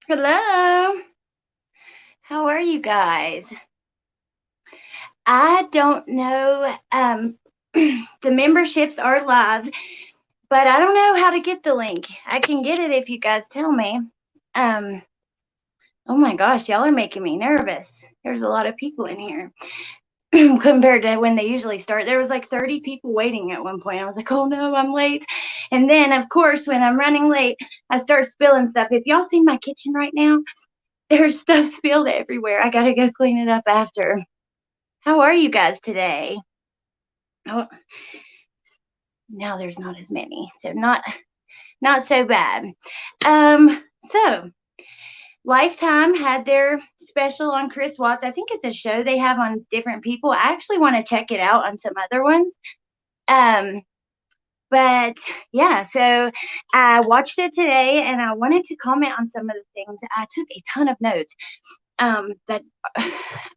Hello. How are you guys? I don't know. The memberships are live, but I don't know how to get the link. I can get it if you guys tell me. Um, oh my gosh, y'all are making me nervous. There's a lot of people in here compared to when they usually start. There was like 30 people waiting at one point. I was like, oh no, I'm late. And then, of course, when I'm running late, I start spilling stuff. If y'all see my kitchen right now, there's stuff spilled everywhere. I gotta go clean it up after. How are you guys today? Oh, now there's not as many, so not so bad. So Lifetime had their special on Chris Watts. I think it's a show they have on different people. I actually want to check it out on some other ones. Um, but yeah, so I watched it today and I wanted to comment on some of the things. I took a ton of notes that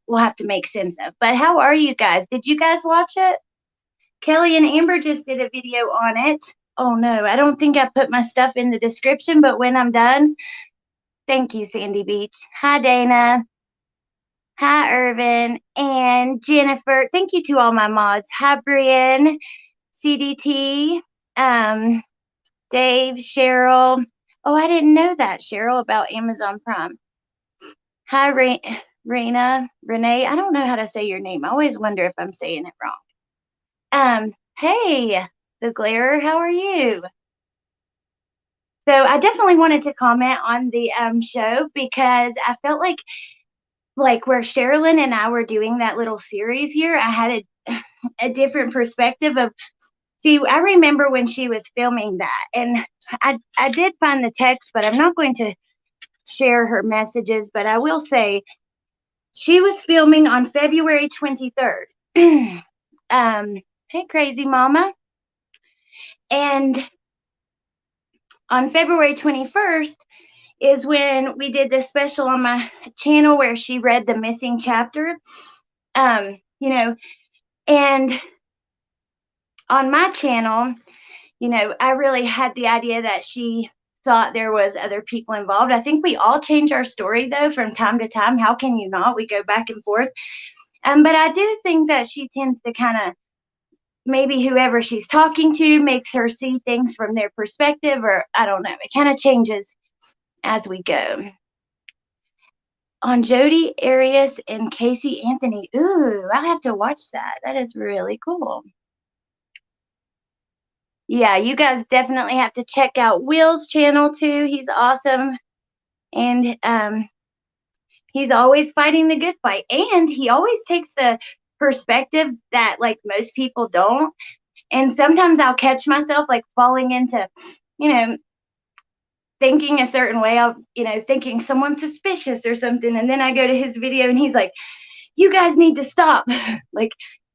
we'll have to make sense of. But how are you guys? Did you guys watch it? Kelly and Amber just did a video on it. Oh no, I don't think I put my stuff in the description, but when I'm done, thank you, Sandy Beach. Hi, Dana. Hi, Irvin and Jennifer. Thank you to all my mods. Hi, Brian, CDT, um, Dave, Cheryl. Oh, I didn't know that, Cheryl, about Amazon Prime. Hi, Renee. I don't know how to say your name. I always wonder if I'm saying it wrong. Hey, the Glare, how are you? So I definitely wanted to comment on the show because I felt like where Sherilyn and I were doing that little series here, I had a different perspective of see, I remember when she was filming that and I did find the text, but I'm not going to share her messages, but I will say she was filming on February 23rd. Hey crazy mama. And on February 21st is when we did this special on my channel where she read the missing chapter. You know, and on my channel, I really had the idea that she thought there was other people involved. I think we all change our story though from time to time. How can you not? We go back and forth. But I do think that she tends to kind of maybe whoever she's talking to makes her see things from their perspective, or I don't know. It kind of changes as we go. On Jodi Arias and Casey Anthony. Ooh, I have to watch that. That is really cool. Yeah, you guys definitely have to check out Will's channel too. He's awesome. And he's always fighting the good fight. And he always takes the perspective that like most people don't. And sometimes I'll catch myself like falling into, you know, thinking a certain way. I'll, thinking someone's suspicious or something. And then I go to his video and he's like, you guys need to stop. Like,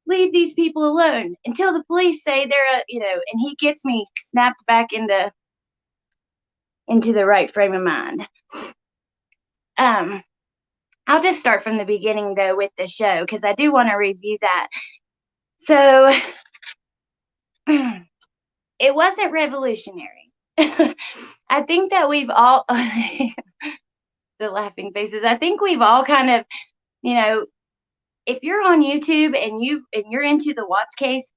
leave these people alone until the police say they're, and he gets me snapped back into the right frame of mind. I'll just start from the beginning though with the show because I do want to review that. So it wasn't revolutionary. I think that we've all the laughing faces. I think we've all kind of, if you're on YouTube and you're into the Watts case,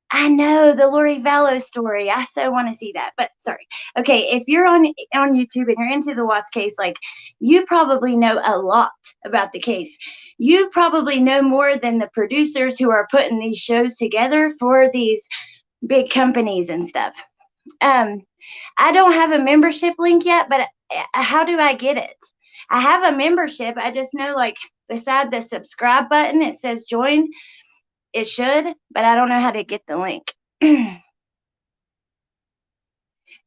I know the Lori Vallow story. I so want to see that. But sorry. Okay, if you're on YouTube and you're into the Watts case, like you probably know a lot about the case. You probably know more than the producers who are putting these shows together for these big companies and stuff. I don't have a membership link yet, but how do I get it? I have a membership. I just know like beside the subscribe button, it says join. It should, but I don't know how to get the link.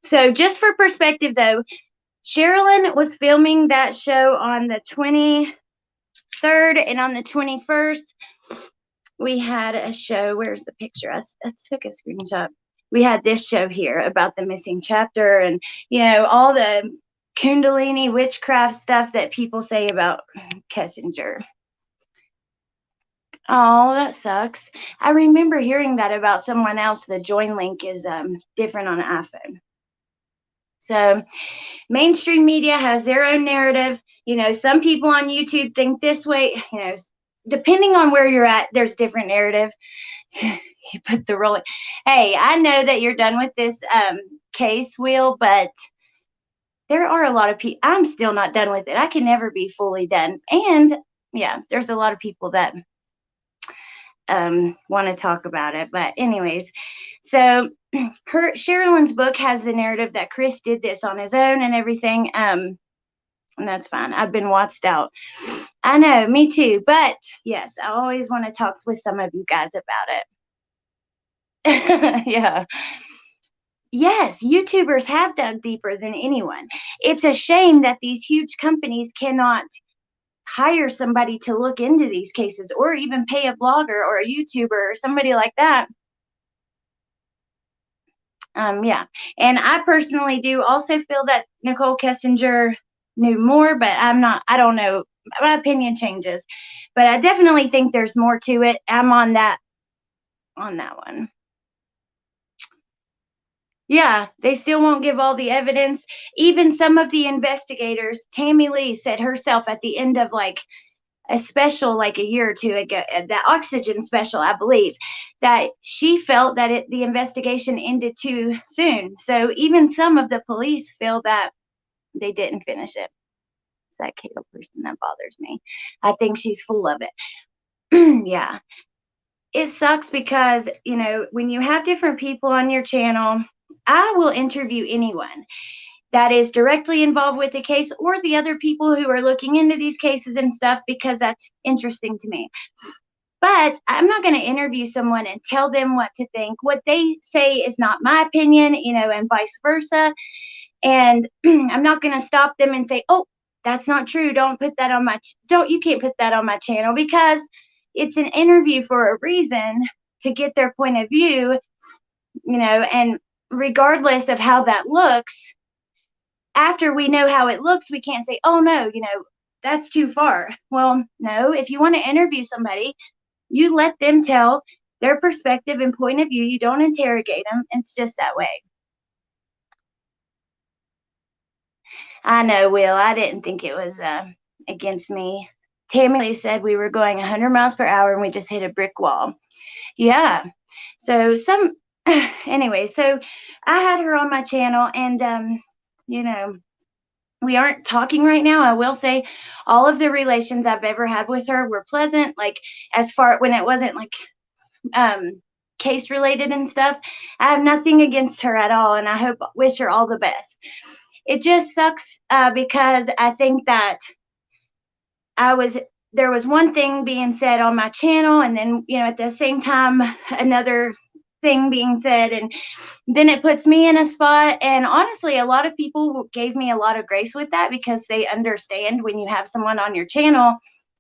So just for perspective though, Sherilyn was filming that show on the 23rd and on the 21st, we had a show. Where's the picture? I took a screenshot. We had this show here about the missing chapter and, all the Kundalini witchcraft stuff that people say about Kessinger. Oh, that sucks. I remember hearing that about someone else. The join link is different on an iPhone. So mainstream media has their own narrative. Some people on YouTube think this way. Depending on where you're at, there's different narrative. You put the rolling. Hey, I know that you're done with this case, Will, but there are a lot of people. I'm still not done with it. I can never be fully done. And yeah, there's a lot of people that want to talk about it. But anyways, so Sherilyn's book has the narrative that Chris did this on his own and everything. And that's fine. I've been watched out. I know, me too. But yes, I always want to talk with some of you guys about it. Yeah. Yes, YouTubers have dug deeper than anyone. It's a shame that these huge companies cannot hire somebody to look into these cases, or even pay a blogger or a YouTuber or somebody like that. Yeah. And I personally do also feel that Nicole Kessinger knew more, but I don't know. My opinion changes. But I definitely think there's more to it. I'm on that one. Yeah, they still won't give all the evidence. Even some of the investigators, Tammy Lee said herself at the end of like a special like a year or two ago, the Oxygen special, I believe, that she felt that the investigation ended too soon. So even some of the police feel that they didn't finish it. It's that Kale person that bothers me. I think she's full of it. Yeah. It sucks because, when you have different people on your channel, I will interview anyone that is directly involved with the case or the other people who are looking into these cases and stuff, because that's interesting to me. But I'm not going to interview someone and tell them what to think. What they say is not my opinion, and vice versa. And I'm not going to stop them and say, oh, that's not true. Don't put that on you can't put that on my channel, because it's an interview for a reason, to get their point of view, and regardless of how that looks, after we know how it looks, we can't say, oh no, that's too far. Well, no, if you want to interview somebody, you let them tell their perspective and point of view. You don't interrogate them. It's just that way. I know, Will. I didn't think it was against me. Tammy Lee said we were going 100 miles per hour and we just hit a brick wall. Yeah. So anyway, so I had her on my channel, and we aren't talking right now. I will say all of the relations I've ever had with her were pleasant, like as far when it wasn't like case related and stuff. I have nothing against her at all, and I wish her all the best. It just sucks because I think that there was one thing being said on my channel, and then at the same time another thing being said, and then it puts me in a spot. And honestly, a lot of people gave me a lot of grace with that, because they understand when you have someone on your channel,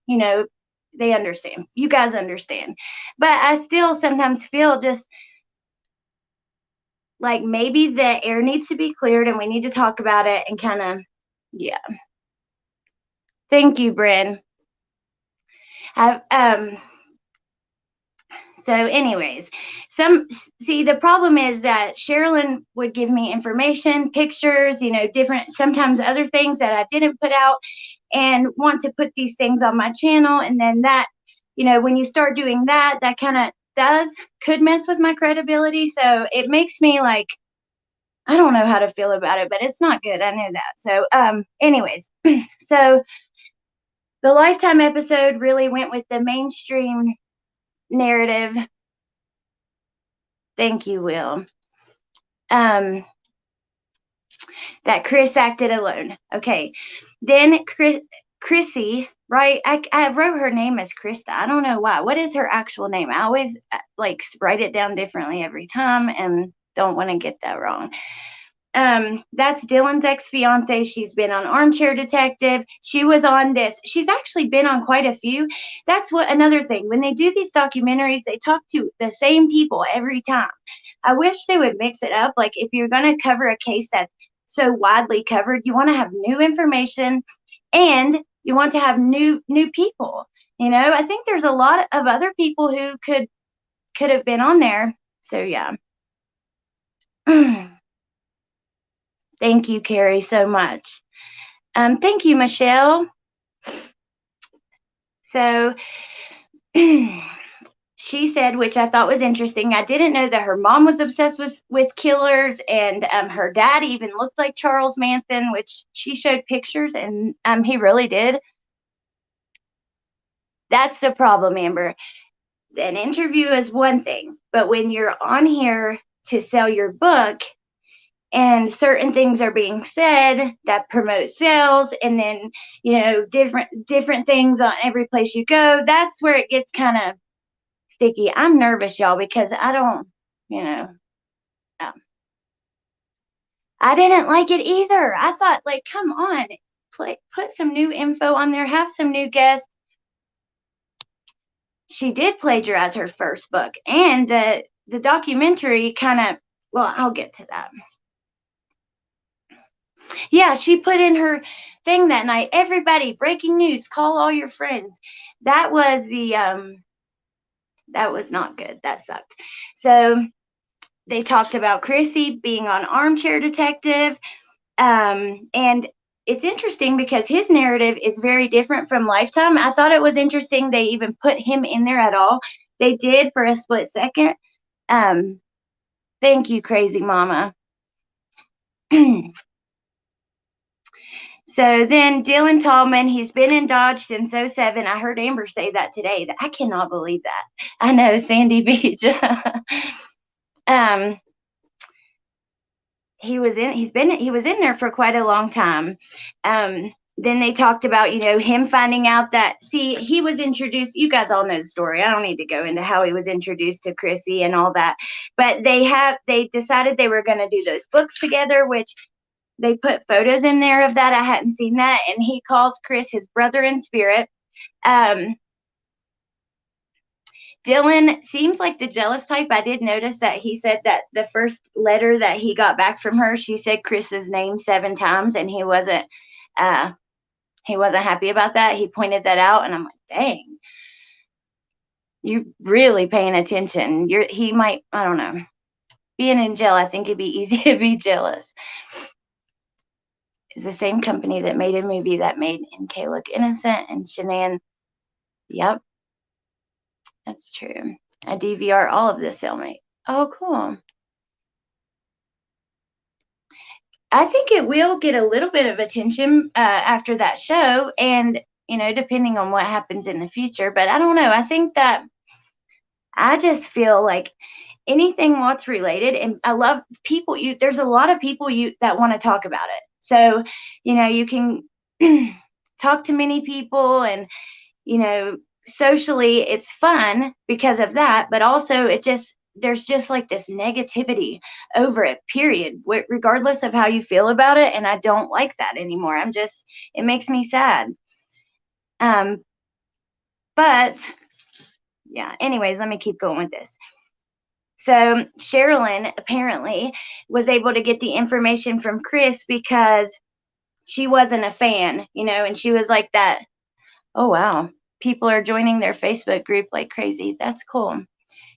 they understand. You guys understand. But I still sometimes feel just like maybe the air needs to be cleared and we need to talk about it and kind of, yeah. Thank you, Bryn. So anyways, the problem is that Sherilyn would give me information, pictures, different, sometimes other things that I didn't put out, and want to put these things on my channel. And then that, when you start doing that, that kind of could mess with my credibility. So it makes me like, I don't know how to feel about it, but it's not good. I know that. So, anyways, so the Lifetime episode really went with the mainstream narrative. Thank you, Will. That Chris acted alone. Okay. Then Chrissy, right? I wrote her name as Krista. I don't know why. What is her actual name? I always like write it down differently every time and don't want to get that wrong. That's Dylan's ex-fiance. She's been on Armchair Detective. She was on this. She's actually been on quite a few. That's another thing. When they do these documentaries, they talk to the same people every time. I wish they would mix it up. Like, if you're going to cover a case that's so widely covered, you want to have new information, and you want to have new people. I think there's a lot of other people who could have been on there. So yeah. Thank you, Carrie, so much. Thank you, Michelle. So she said, which I thought was interesting, I didn't know that her mom was obsessed with killers, and her dad even looked like Charles Manson, which she showed pictures, and he really did. That's the problem, Amber. An interview is one thing, but when you're on here to sell your book and certain things are being said that promote sales, and then different things on every place you go, that's where it gets kind of sticky. I'm nervous, y'all, because I don't, I didn't like it either. I thought, like, come on, put some new info on there, have some new guests. She did plagiarize her first book, and the documentary kind of, well, I'll get to that. Yeah, she put in her thing that night, everybody, breaking news, call all your friends. That was that was not good. That sucked. So they talked about Chrissy being on Armchair Detective. And it's interesting because his narrative is very different from Lifetime. I thought it was interesting they even put him in there at all. They did for a split second. Thank you, Crazy Mama. So then Dylan Tallman, he's been in Dodge since 07. I heard Amber say that today. I cannot believe that. I know, Sandy Beach. He was in there for quite a long time. Then they talked about, him finding out that, he was introduced, you guys all know the story. I don't need to go into how he was introduced to Chrissy and all that, but they decided they were going to do those books together, which they put photos in there of that. I hadn't seen that. And he calls Chris his brother in spirit. Dylan seems like the jealous type. I did notice that he said that the first letter that he got back from her, she said Chris's name 7 times, and he wasn't happy about that. He pointed that out, and I'm like, dang, you're really paying attention. He might, I don't know. Being in jail, I think it'd be easy to be jealous. It's the same company that made a movie that made NK Look Innocent and Shanann. Yep, that's true. I DVR all of this, Cellmate. Oh, cool. I think it will get a little bit of attention after that show, and depending on what happens in the future. But I don't know. I think that I just feel like anything Watts related, and I love people. There's a lot of people that want to talk about it. So you can talk to many people, and socially it's fun because of that. But also there's just like this negativity over it, period, regardless of how you feel about it. And I don't like that anymore. It makes me sad. But yeah, anyways, let me keep going with this. So Sherilyn apparently was able to get the information from Chris because she wasn't a fan, and she was like that. Oh, wow. People are joining their Facebook group like crazy. That's cool.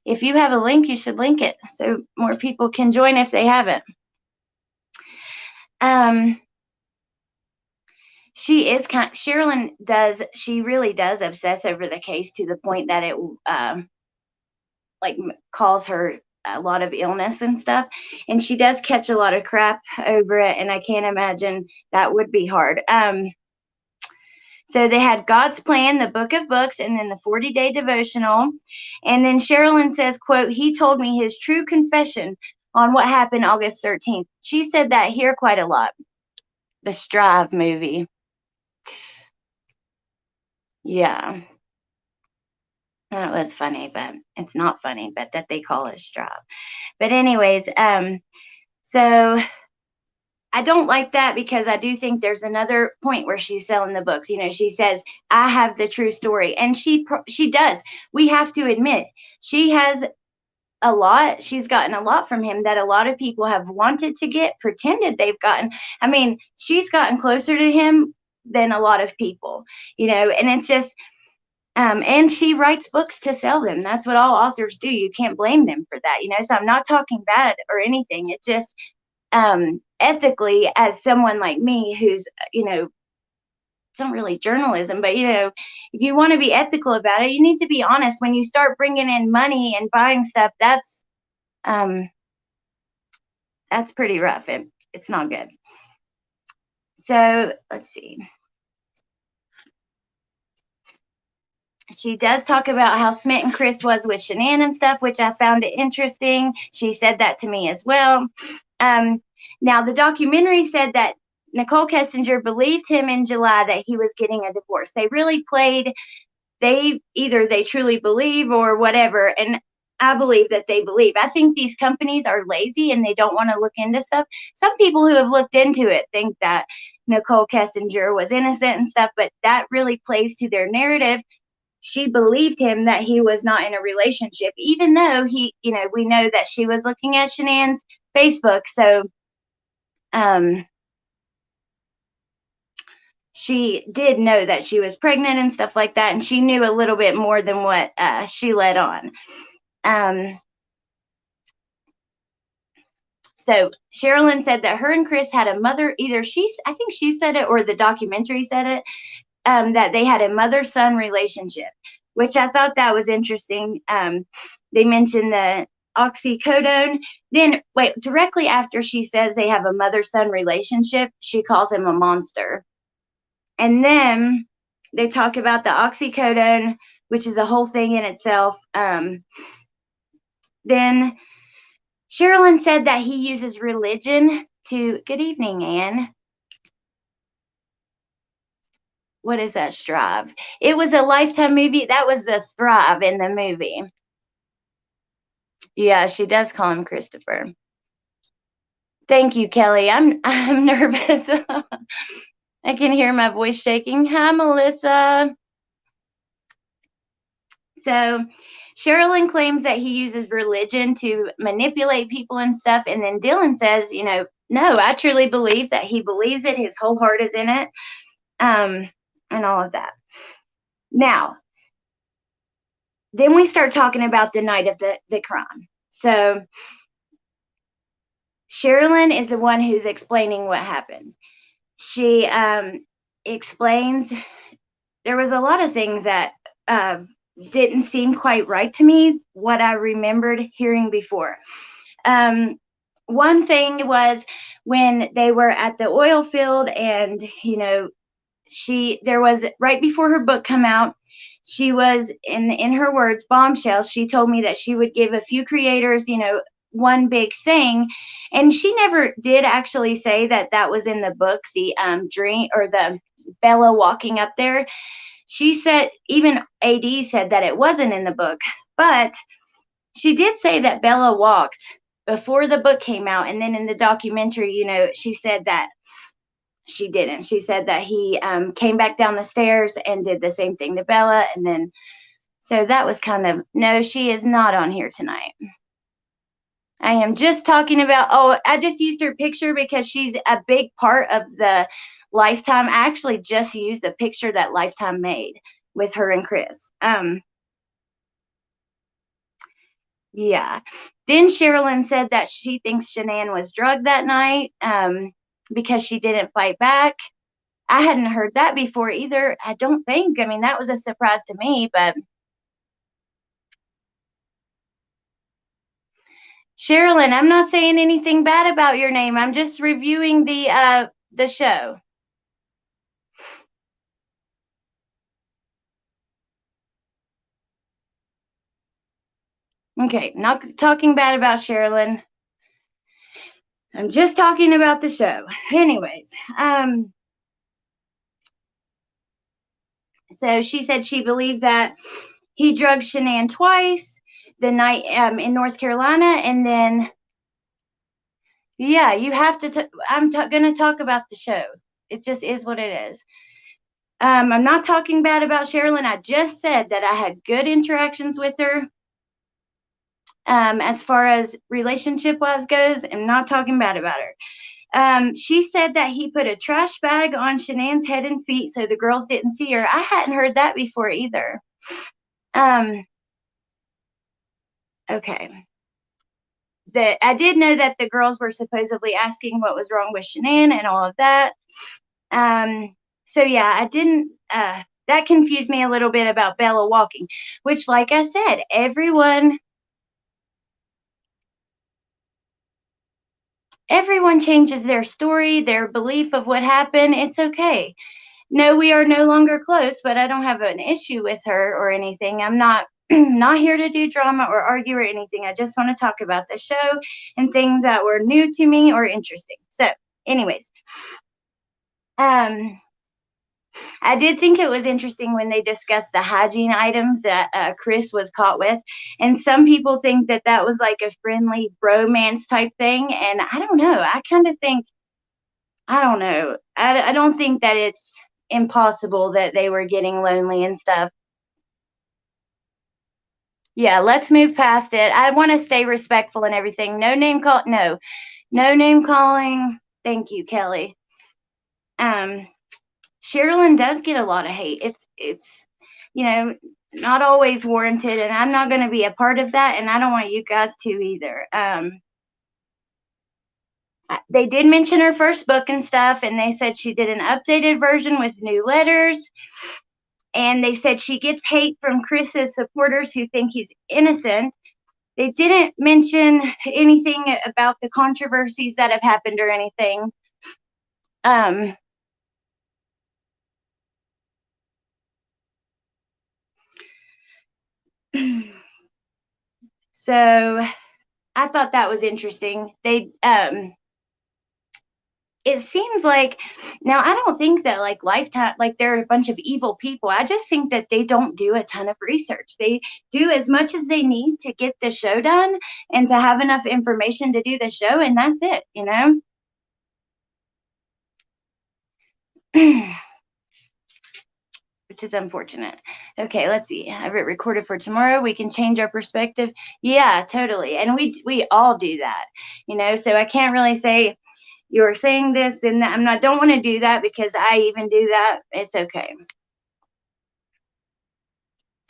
If you have a link, you should link it so more people can join if they haven't. She really does obsess over the case to the point that it calls her a lot of illness and stuff. And she does catch a lot of crap over it. And I can't imagine that would be hard. So they had God's Plan, the Book of Books, and then the 40-day devotional. And then Sherilyn says, quote, he told me his true confession on what happened August 13th. She said that here quite a lot. The Strive movie. Yeah. That was funny, but it's not funny, but that they call it Strive. But anyways, so I don't like that because I do think there's another point where she's selling the books. She says, I have the true story. And she does. We have to admit, she has she's gotten a lot from him that a lot of people have wanted to get, pretended they've gotten. I mean, she's gotten closer to him than a lot of people, and it's just, and she writes books to sell them. That's what all authors do. You can't blame them for that, so I'm not talking bad or anything. It's just, ethically as someone like me who's, it's not really journalism, but if you want to be ethical about it, you need to be honest. When you start bringing in money and buying stuff, that's pretty rough. It's not good. So let's see. She does talk about how smitten Chris was with Shanann and stuff, which I found it interesting. She said that to me as well. Now, the documentary said that Nicole Kessinger believed him in July that he was getting a divorce. They really played, either they truly believe or whatever. And I believe that they believe. I think these companies are lazy and they don't want to look into stuff. Some people who have looked into it think that Nicole Kessinger was innocent and stuff, but that really plays to their narrative. She believed him that he was not in a relationship, even though we know that she was looking at Shanann's Facebook. So, she did know that she was pregnant and stuff like that, and she knew a little bit more than what she let on. So Sherilyn said that her and Chris had a mother, I think she said it or the documentary said it, that they had a mother-son relationship, which I thought that was interesting. They mentioned the oxycodone. Then, directly after she says they have a mother-son relationship, she calls him a monster. And then they talk about the oxycodone, which is a whole thing in itself. Then Sherilyn said that he uses religion to, good evening, Anne. What is that, Strive? It was a Lifetime movie. That was the Thrive in the movie. Yeah, she does call him Christopher. Thank you, Kelly. I'm nervous. I can hear my voice shaking. Hi, Melissa. So Sherilyn claims that he uses religion to manipulate people and stuff. And then Dylan says, no, I truly believe that he believes it. His whole heart is in it. And all of that. Now, then we start talking about the night of the crime. So Sherilyn is the one who's explaining what happened. She explains there was a lot of things that didn't seem quite right to me, what I remembered hearing before. One thing was when they were at the oil field and, there was, right before her book come out, she was, in her words, bombshell. She told me that she would give a few creators, one big thing. And she never did actually say that that was in the book, the dream or the Bella walking up there. She said, even AD said that it wasn't in the book, but she did say that Bella walked before the book came out. And then in the documentary, she said that she didn't. She said that he came back down the stairs and did the same thing to Bella. And then, so that was kind of, no, she is not on here tonight. I am just talking about, I just used her picture because she's a big part of the Lifetime. I actually just used a picture that Lifetime made with her and Chris. Yeah. Then Sherilyn said that she thinks Shanann was drugged that night because she didn't fight back. I hadn't heard that before either. I don't think. I mean, that was a surprise to me, but Sherilyn, I'm not saying anything bad about your name. I'm just reviewing the show. Okay, not talking bad about Sherilyn. I'm just talking about the show. Anyways, so she said she believed that he drugged Shanann twice the night in North Carolina, and then yeah, you have to. I'm going to talk about the show. It just is what it is. I'm not talking bad about Sherilyn. I just said that I had good interactions with her. As far as relationship-wise goes, I'm not talking bad about her. She said that he put a trash bag on Shanann's head and feet so the girls didn't see her. I hadn't heard that before either. Okay. I did know that the girls were supposedly asking what was wrong with Shanann and all of that. So yeah, I didn't. That confused me a little bit about Bella walking, which, like I said, everyone changes their story, their belief of what happened. It's okay. No, we are no longer close, but I don't have an issue with her or anything. I'm not not here to do drama or argue or anything. I just want to talk about the show and things that were new to me or interesting. So, anyways, I did think it was interesting when they discussed the hygiene items that Chris was caught with. And some people think that that was like a friendly bromance type thing. And I don't know. I kind of think, I don't know. I don't think that it's impossible that they were getting lonely and stuff. Yeah, let's move past it. I want to stay respectful and everything. No name call. No name calling. Thank you, Kelly. Sherilyn does get a lot of hate. It's not always warranted, and I'm not going to be a part of that, and I don't want you guys to either. They did mention her first book and stuff, and they said she did an updated version with new letters, and they said she gets hate from Chris's supporters who think he's innocent. They didn't mention anything about the controversies that have happened or anything. So I thought that was interesting. It seems like, now I don't think that like Lifetime, like they're a bunch of evil people. I just think that they don't do a ton of research. They do as much as they need to get the show done and to have enough information to do the show, and that's it, which is unfortunate. Okay, let's see. Have it recorded for tomorrow. We can change our perspective. Yeah, totally. And we all do that, so I can't really say you're saying this and that. Don't want to do that because I even do that. It's okay.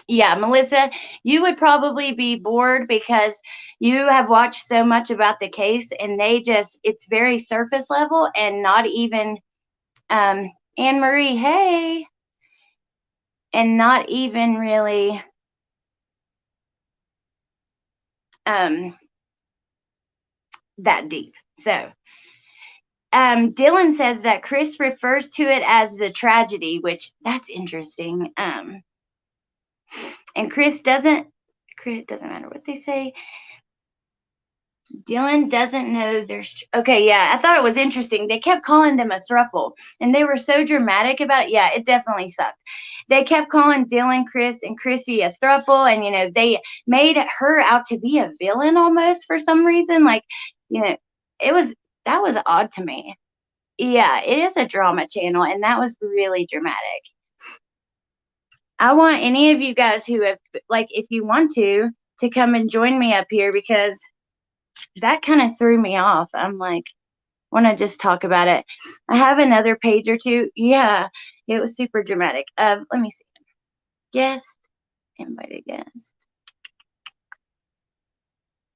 Yeah, Melissa, you would probably be bored because you have watched so much about the case, and it's very surface level and not even, Anne Marie, hey, and not even really, that deep. So, Dylan says that Chris refers to it as the tragedy, which that's interesting. And Chris doesn't matter what they say. Dylan doesn't know there's okay, yeah. I thought it was interesting. They kept calling them a throuple, and they were so dramatic about it. Yeah, it definitely sucked. They kept calling Dylan, Chris, and Chrissy a throuple, and they made her out to be a villain almost for some reason. Like, it was that was odd to me. Yeah, it is a drama channel, and that was really dramatic. I want any of you guys who have, like, if you want to come and join me up here because that kind of threw me off. I'm like, want to just talk about it. I have another page or two. Yeah, it was super dramatic. Let me see. Guest, invited guest.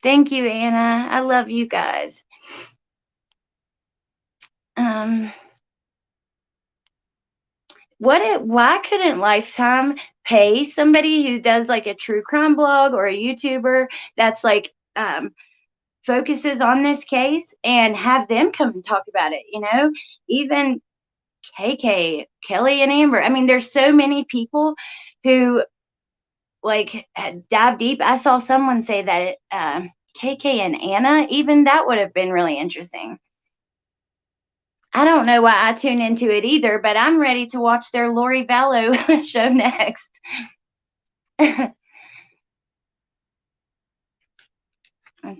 Thank you, Anna. I love you guys. Why couldn't Lifetime pay somebody who does like a true crime blog or a YouTuber that's like focuses on this case and have them come and talk about it? Even KK, Kelly and Amber. I mean, there's so many people who like dive deep. I saw someone say that KK and Anna, even that would have been really interesting. I don't know why I tune into it either, but I'm ready to watch their Lori Vallow show next. Let's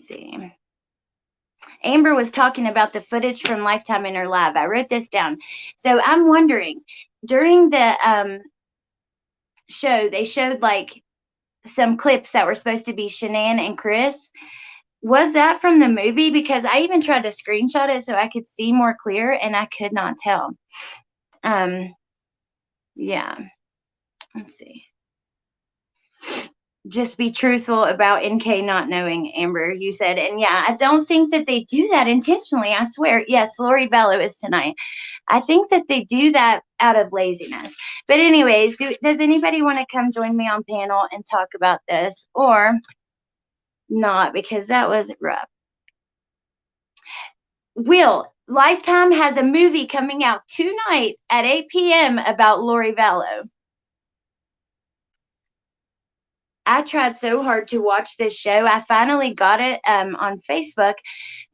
see. Amber was talking about the footage from Lifetime in her live. I wrote this down. So I'm wondering, during the show, they showed like some clips that were supposed to be Shanann and Chris. Was that from the movie? Because I even tried to screenshot it so I could see more clear, and I could not tell. Yeah. Let's see. just be truthful about NK not knowing, Amber, you said. And yeah, I don't think that they do that intentionally. I swear. Yes, Lori Bello is tonight. I think that they do that out of laziness. But anyways, does anybody want to come join me on panel and talk about this, or not? Because that was rough. Will, Lifetime has a movie coming out tonight at 8 p.m. about Lori Vallow. I tried so hard to watch this show. I finally got it on Facebook,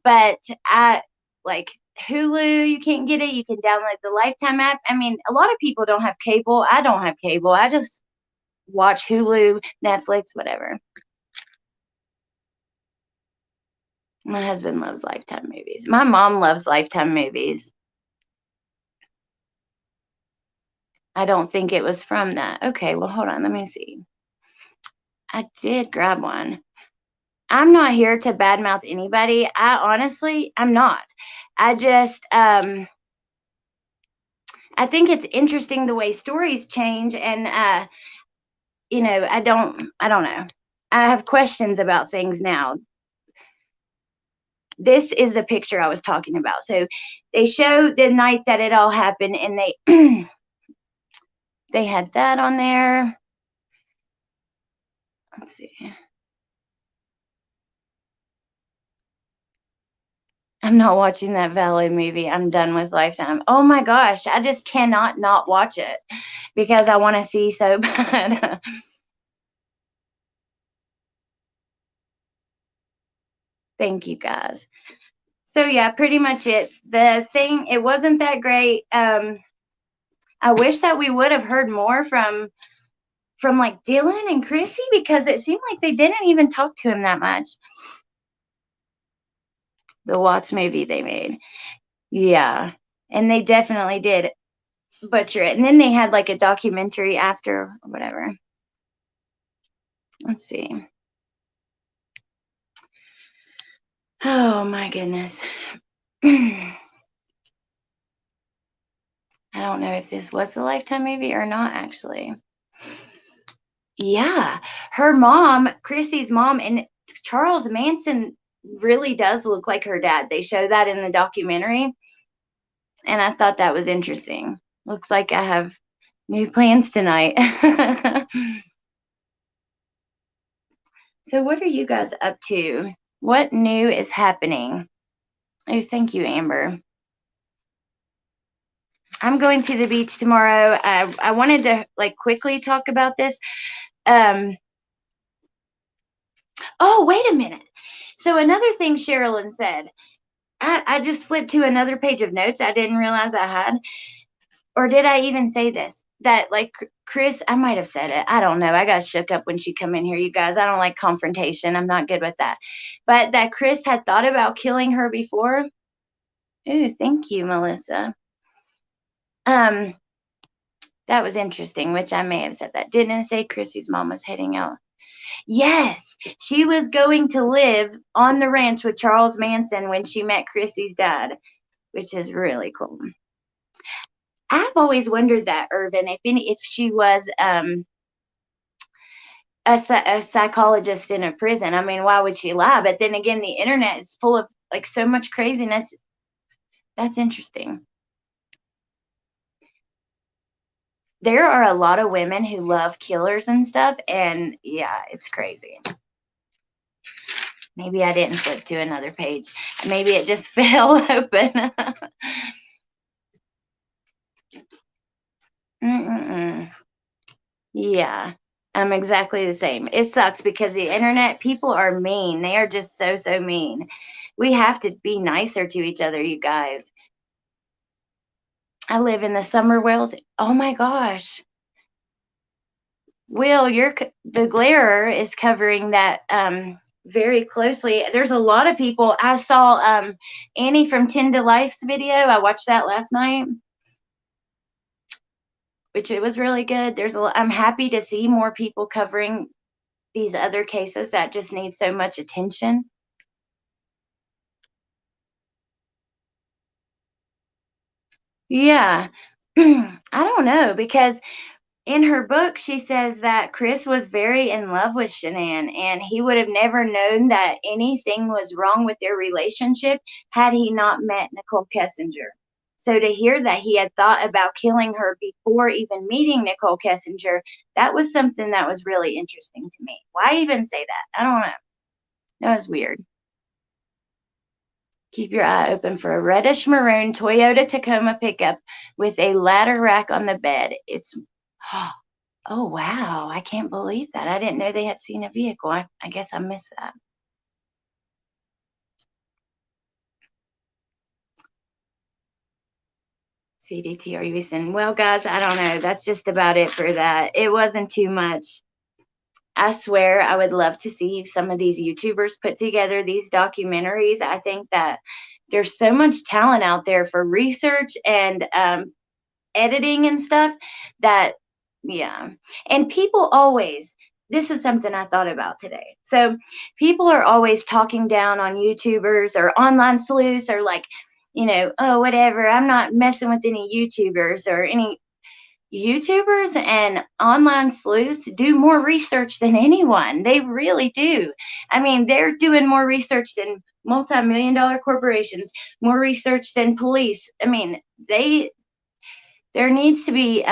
but I like Hulu, you can't get it. You can download the Lifetime app. I mean, a lot of people don't have cable. I don't have cable. I just watch Hulu, Netflix, whatever. My husband loves Lifetime movies. My mom loves Lifetime movies. I don't think it was from that. Okay, well, hold on. Let me see. I did grab one. I'm not here to badmouth anybody. I'm not. I just, I think it's interesting the way stories change, and I don't know. I have questions about things now. This is the picture I was talking about. So they show the night that it all happened, and they they had that on there. Let's see. I'm not watching that Valet movie. I'm done with Lifetime. Oh my gosh, I just cannot not watch it because I want to see so bad. Thank you guys. So yeah, pretty much it. The thing, it wasn't that great. I wish that we would have heard more from like Dylan and Chrissy, because it seemed like they didn't even talk to him that much. The Watts movie they made. Yeah. And they definitely did butcher it. And then they had like a documentary after or whatever. Let's see. Oh my goodness. I don't know if this was the Lifetime movie or not, actually. Yeah. Her mom, Chrissy's mom, and Charles Manson really does look like her dad. They show that in the documentary. And I thought that was interesting. Looks like I have new plans tonight. So what are you guys up to? What new is happening? Oh, thank you, Amber. I'm going to the beach tomorrow. I wanted to like quickly talk about this. Oh, wait a minute. So another thing Sherilyn said, I just flipped to another page of notes I didn't realize I had. Or did I even say this? That like Chris, I might have said it. I don't know. I got shook up when she come in here, you guys. I don't like confrontation. I'm not good with that. But that Chris had thought about killing her before. Ooh, thank you, Melissa. That was interesting, which I may have said that. Didn't it say Chrissy's mom was heading out? Yes, she was going to live on the ranch with Charles Manson when she met Chrissy's dad, which is really cool. I've always wondered that, Irvin, if she was a psychologist in a prison. I mean, why would she lie? But then again, the internet is full of like so much craziness. That's interesting. There are a lot of women who love killers and stuff, and yeah, it's crazy. Maybe I didn't flip to another page. Maybe it just fell open. Yeah, I'm exactly the same. It sucks because the internet, people are mean. They are just so, so mean. We have to be nicer to each other, you guys. I live in the Summer Wells. Oh my gosh. Will, the glare is covering that very closely. There's a lot of people. I saw Annie from 10 to Life's video. I watched that last night, which it was really good. I'm happy to see more people covering these other cases that just need so much attention. Yeah. I don't know, because in her book, she says that Chris was very in love with Shanann, and he would have never known that anything was wrong with their relationship had he not met Nicole Kessinger. So to hear that he had thought about killing her before even meeting Nicole Kessinger, that was something that was really interesting to me. Why even say that? I don't know. That was weird. Keep your eye open for a reddish maroon Toyota Tacoma pickup with a ladder rack on the bed. It's oh, wow. I can't believe that. I didn't know they had seen a vehicle. I guess I missed that. CDT Houston. Well, guys, I don't know. That's just about it for that. It wasn't too much. I swear I would love to see some of these YouTubers put together these documentaries. I think that there's so much talent out there for research and editing and stuff that, yeah. And people always, this is something I thought about today. So people are always talking down on YouTubers or online sleuths or like, oh, whatever. I'm not messing with any YouTubers or any YouTubers and online sleuths do more research than anyone. They really do. I mean, they're doing more research than multi-million-dollar corporations, more research than police. I mean, there needs to be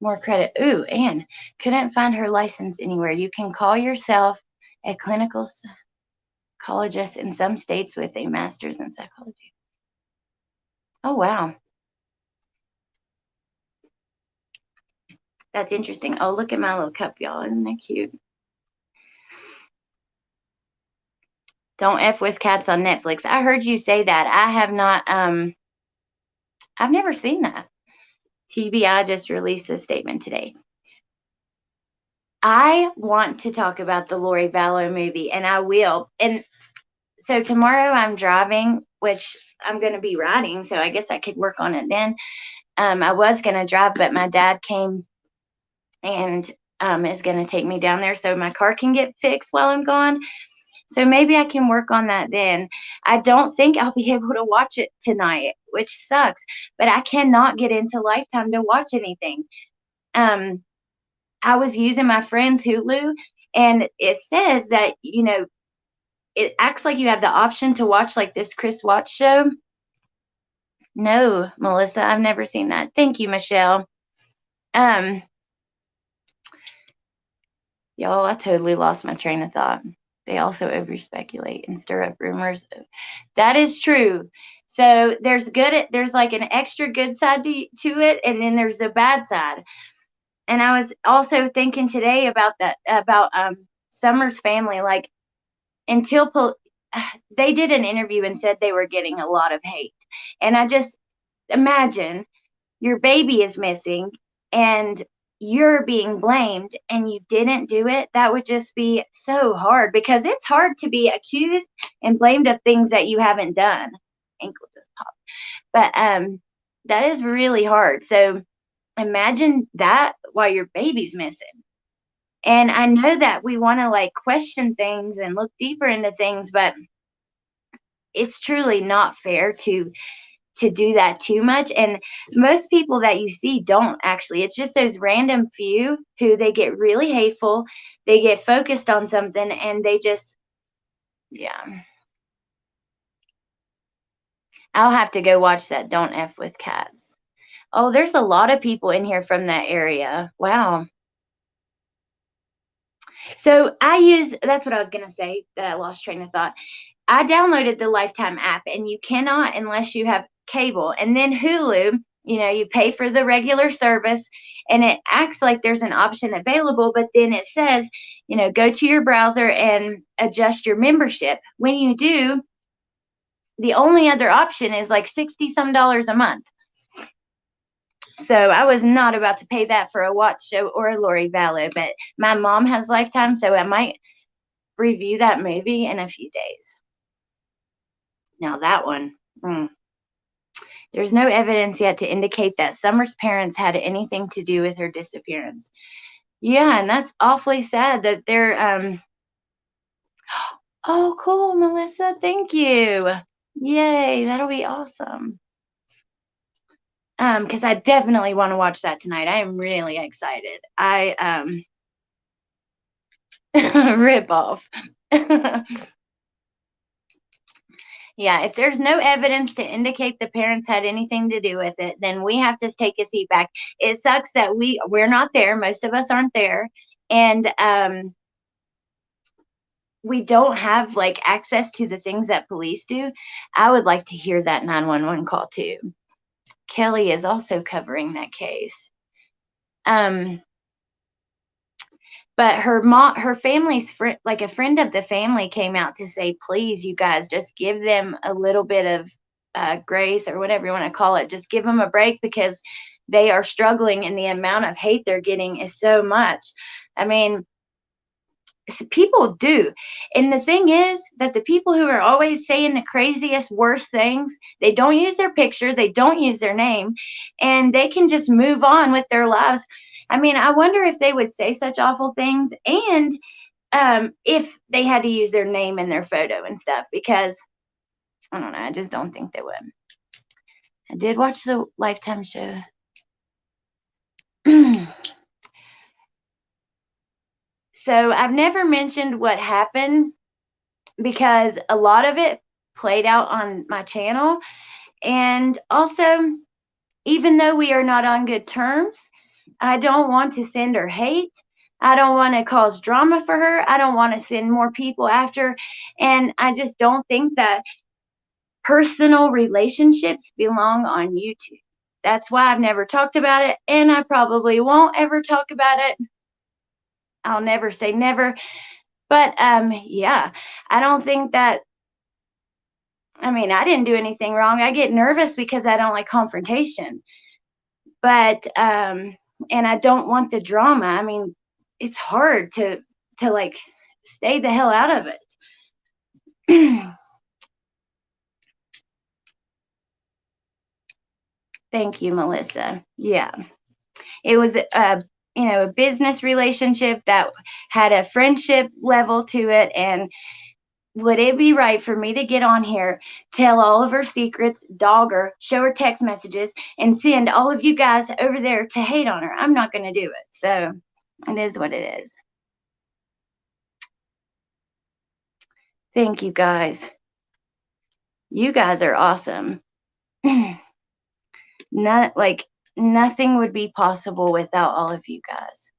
more credit. Ooh, and couldn't find her license anywhere. You can call yourself a clinical psychologist in some states with a master's in psychology. Oh, wow. That's interesting. Oh, look at my little cup, y'all. Isn't that cute? Don't F with cats on Netflix. I heard you say that. I have not, I've never seen that. TBI just released a statement today. I want to talk about the Lori Vallow movie, and I will. And so tomorrow I'm driving, which I'm going to be riding, so I guess I could work on it then. I was going to drive, but my dad came and is going to take me down there so my car can get fixed while I'm gone. So maybe I can work on that then. I don't think I'll be able to watch it tonight, which sucks, but I cannot get into Lifetime to watch anything. I was using my friend's Hulu, and it says that, it acts like you have the option to watch like this Chris Watts show. No, Melissa, I've never seen that. Thank you, Michelle. Y'all, I totally lost my train of thought. They also over-speculate and stir up rumors. That is true. So there's like an extra good side to it, and then there's the bad side. And I was also thinking today about that, about Summer's family. Like, until they did an interview and said they were getting a lot of hate. And I just imagine your baby is missing and you're being blamed and you didn't do it. That would just be so hard, because it's hard to be accused and blamed of things that you haven't done. Ankle just popped. But that is really hard. So imagine that while your baby's missing. And I know that we want to like question things and look deeper into things, but it's truly not fair to do that too much. And most people that you see don't actually. It's just those random few who they get really hateful, they get focused on something, and they just, yeah. I'll have to go watch that Don't F with Cats. Oh, there's a lot of people in here from that area. Wow. So that's what I was going to say, that I lost train of thought. I downloaded the Lifetime app, and you cannot unless you have cable. And then Hulu, you pay for the regular service, and it acts like there's an option available, but then it says, go to your browser and adjust your membership. When you do, the only other option is like 60 some dollars a month. So I was not about to pay that for a watch show or a Lori Vallow, but my mom has Lifetime, so I might review that movie in a few days. Now that one, there's no evidence yet to indicate that Summer's parents had anything to do with her disappearance. Yeah, and that's awfully sad that they're oh, cool, Melissa. Thank you. Yay, that'll be awesome. Because I definitely want to watch that tonight. I am really excited. Rip off. Yeah, if there's no evidence to indicate the parents had anything to do with it, then we have to take a seat back. It sucks that we're not there. Most of us aren't there. And we don't have like access to the things that police do. I would like to hear that 911 call too. Kelly is also covering that case. But her family's friend, like a friend of the family, came out to say, please, you guys, just give them a little bit of grace, or whatever you want to call it. Just give them a break, because they are struggling, and the amount of hate they're getting is so much. I mean, people do. And the thing is that the people who are always saying the craziest, worst things, they don't use their picture, they don't use their name, and they can just move on with their lives. I mean, I wonder if they would say such awful things, and if they had to use their name in their photo and stuff, because I don't know, I just don't think they would. I did watch the Lifetime show. So I've never mentioned what happened, because a lot of it played out on my channel. And also, even though we are not on good terms, I don't want to send her hate. I don't want to cause drama for her. I don't want to send more people after. And I just don't think that personal relationships belong on YouTube. That's why I've never talked about it, and I probably won't ever talk about it. I'll never say never. But yeah, I don't think that, I mean, I didn't do anything wrong. I get nervous because I don't like confrontation. But and I don't want the drama. I mean, it's hard to like stay the hell out of it. Thank you, Melissa. Yeah. It was a business relationship that had a friendship level to it. And would it be right for me to get on here, tell all of her secrets, dog her, show her text messages, and send all of you guys over there to hate on her? I'm not going to do it. So it is what it is. Thank you, guys. You guys are awesome. Nothing would be possible without all of you guys.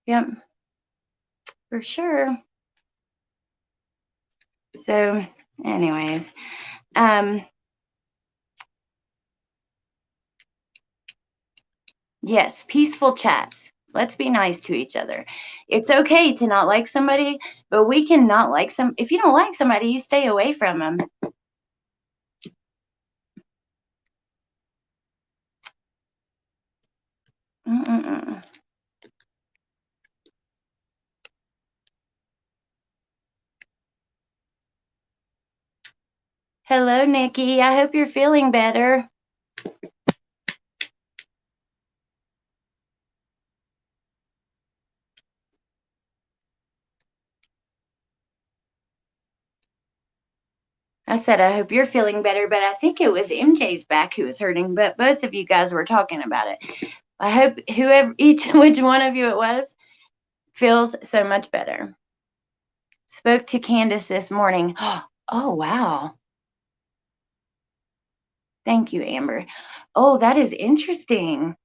Yep, for sure. So, anyways, yes, peaceful chats. Let's be nice to each other. It's okay to not like somebody, but we can not like some. If you don't like somebody, you stay away from them. Mm-mm-mm. Hello, Nikki. I hope you're feeling better. I said, I hope you're feeling better, but I think it was MJ's back who was hurting, but both of you guys were talking about it. I hope which one of you it was, feels so much better. Spoke to Candace this morning. Oh, wow. Thank you, Amber. Oh, that is interesting.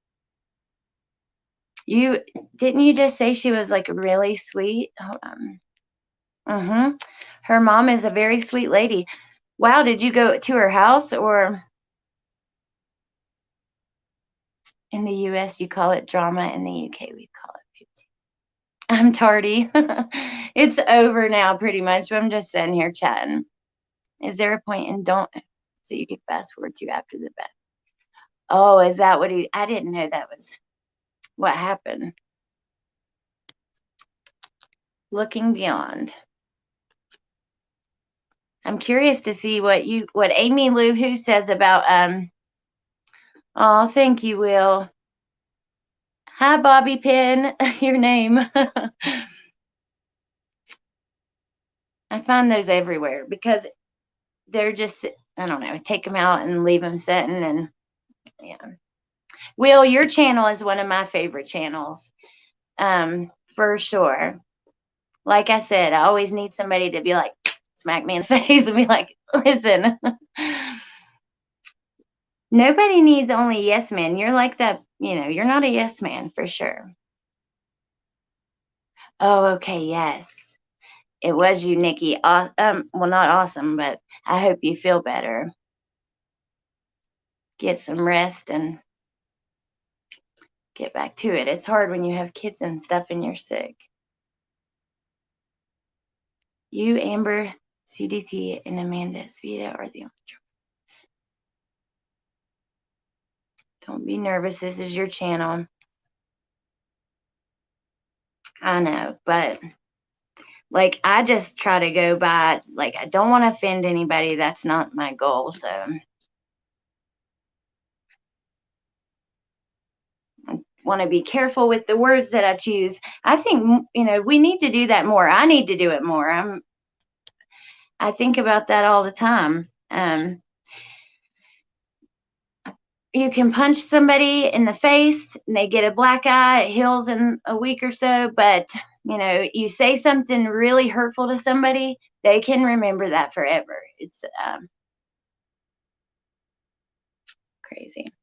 Didn't you just say she was like really sweet? Hold on. Her mom is a very sweet lady. Wow, did you go to her house, or in the US you call it drama, in the UK we call it 50. I'm tardy. It's over now pretty much, but I'm just sitting here chatting. Is there a point in don't so you can fast forward to after the bet? Oh, is that what I didn't know that was what happened. Looking beyond. I'm curious to see what Amy Lou Who says about oh, thank you, Will. Hi, Bobby Pin, your name. I find those everywhere because they're just I don't know, take them out and leave them sitting. And yeah. Will, your channel is one of my favorite channels, for sure. Like I said, I always need somebody to be like, smack me in the face and be like, listen, nobody needs only yes men. You're like that, you're not a yes man for sure. Oh, okay, yes. It was you, Nikki. Well, not awesome, but I hope you feel better. Get some rest and get back to it. It's hard when you have kids and stuff and you're sick. You, Amber, CDT, and Amanda Svita are the only. Don't be nervous. This is your channel. I know, but like I just try to go by, like, I don't want to offend anybody. That's not my goal. So I want to be careful with the words that I choose. I think, we need to do that more. I need to do it more. I think about that all the time. You can punch somebody in the face and they get a black eye. It heals in a week or so. But, you say something really hurtful to somebody, they can remember that forever. It's crazy.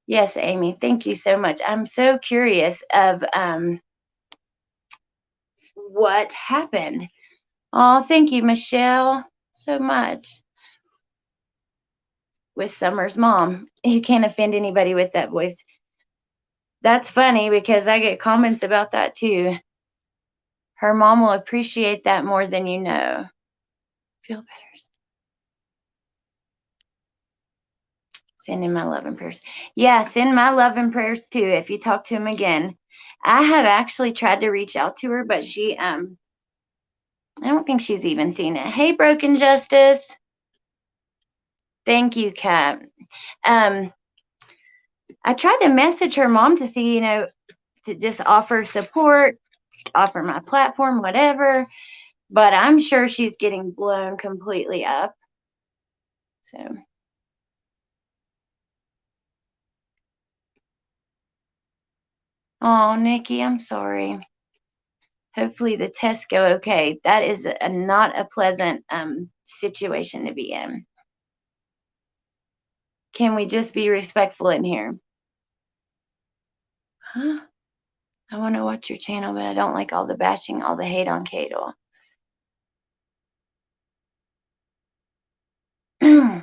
Yes, Amy, thank you so much. I'm so curious of what happened. Oh, thank you, Michelle, so much. With Summer's mom. You can't offend anybody with that voice. That's funny because I get comments about that too. Her mom will appreciate that more than you know. Feel better. Send in my love and prayers. Yeah, send my love and prayers too if you talk to him again. I have actually tried to reach out to her, but she I don't think she's even seen it. Hey, Broken Justice. Thank you, Kat. I tried to message her mom to see, to just offer support, offer my platform, whatever. But I'm sure she's getting blown completely up. So. Oh, Nikki, I'm sorry. Hopefully the tests go okay. That is not a pleasant situation to be in. Can we just be respectful in here? Huh? I want to watch your channel, but I don't like all the bashing, all the hate on Cadel. Oh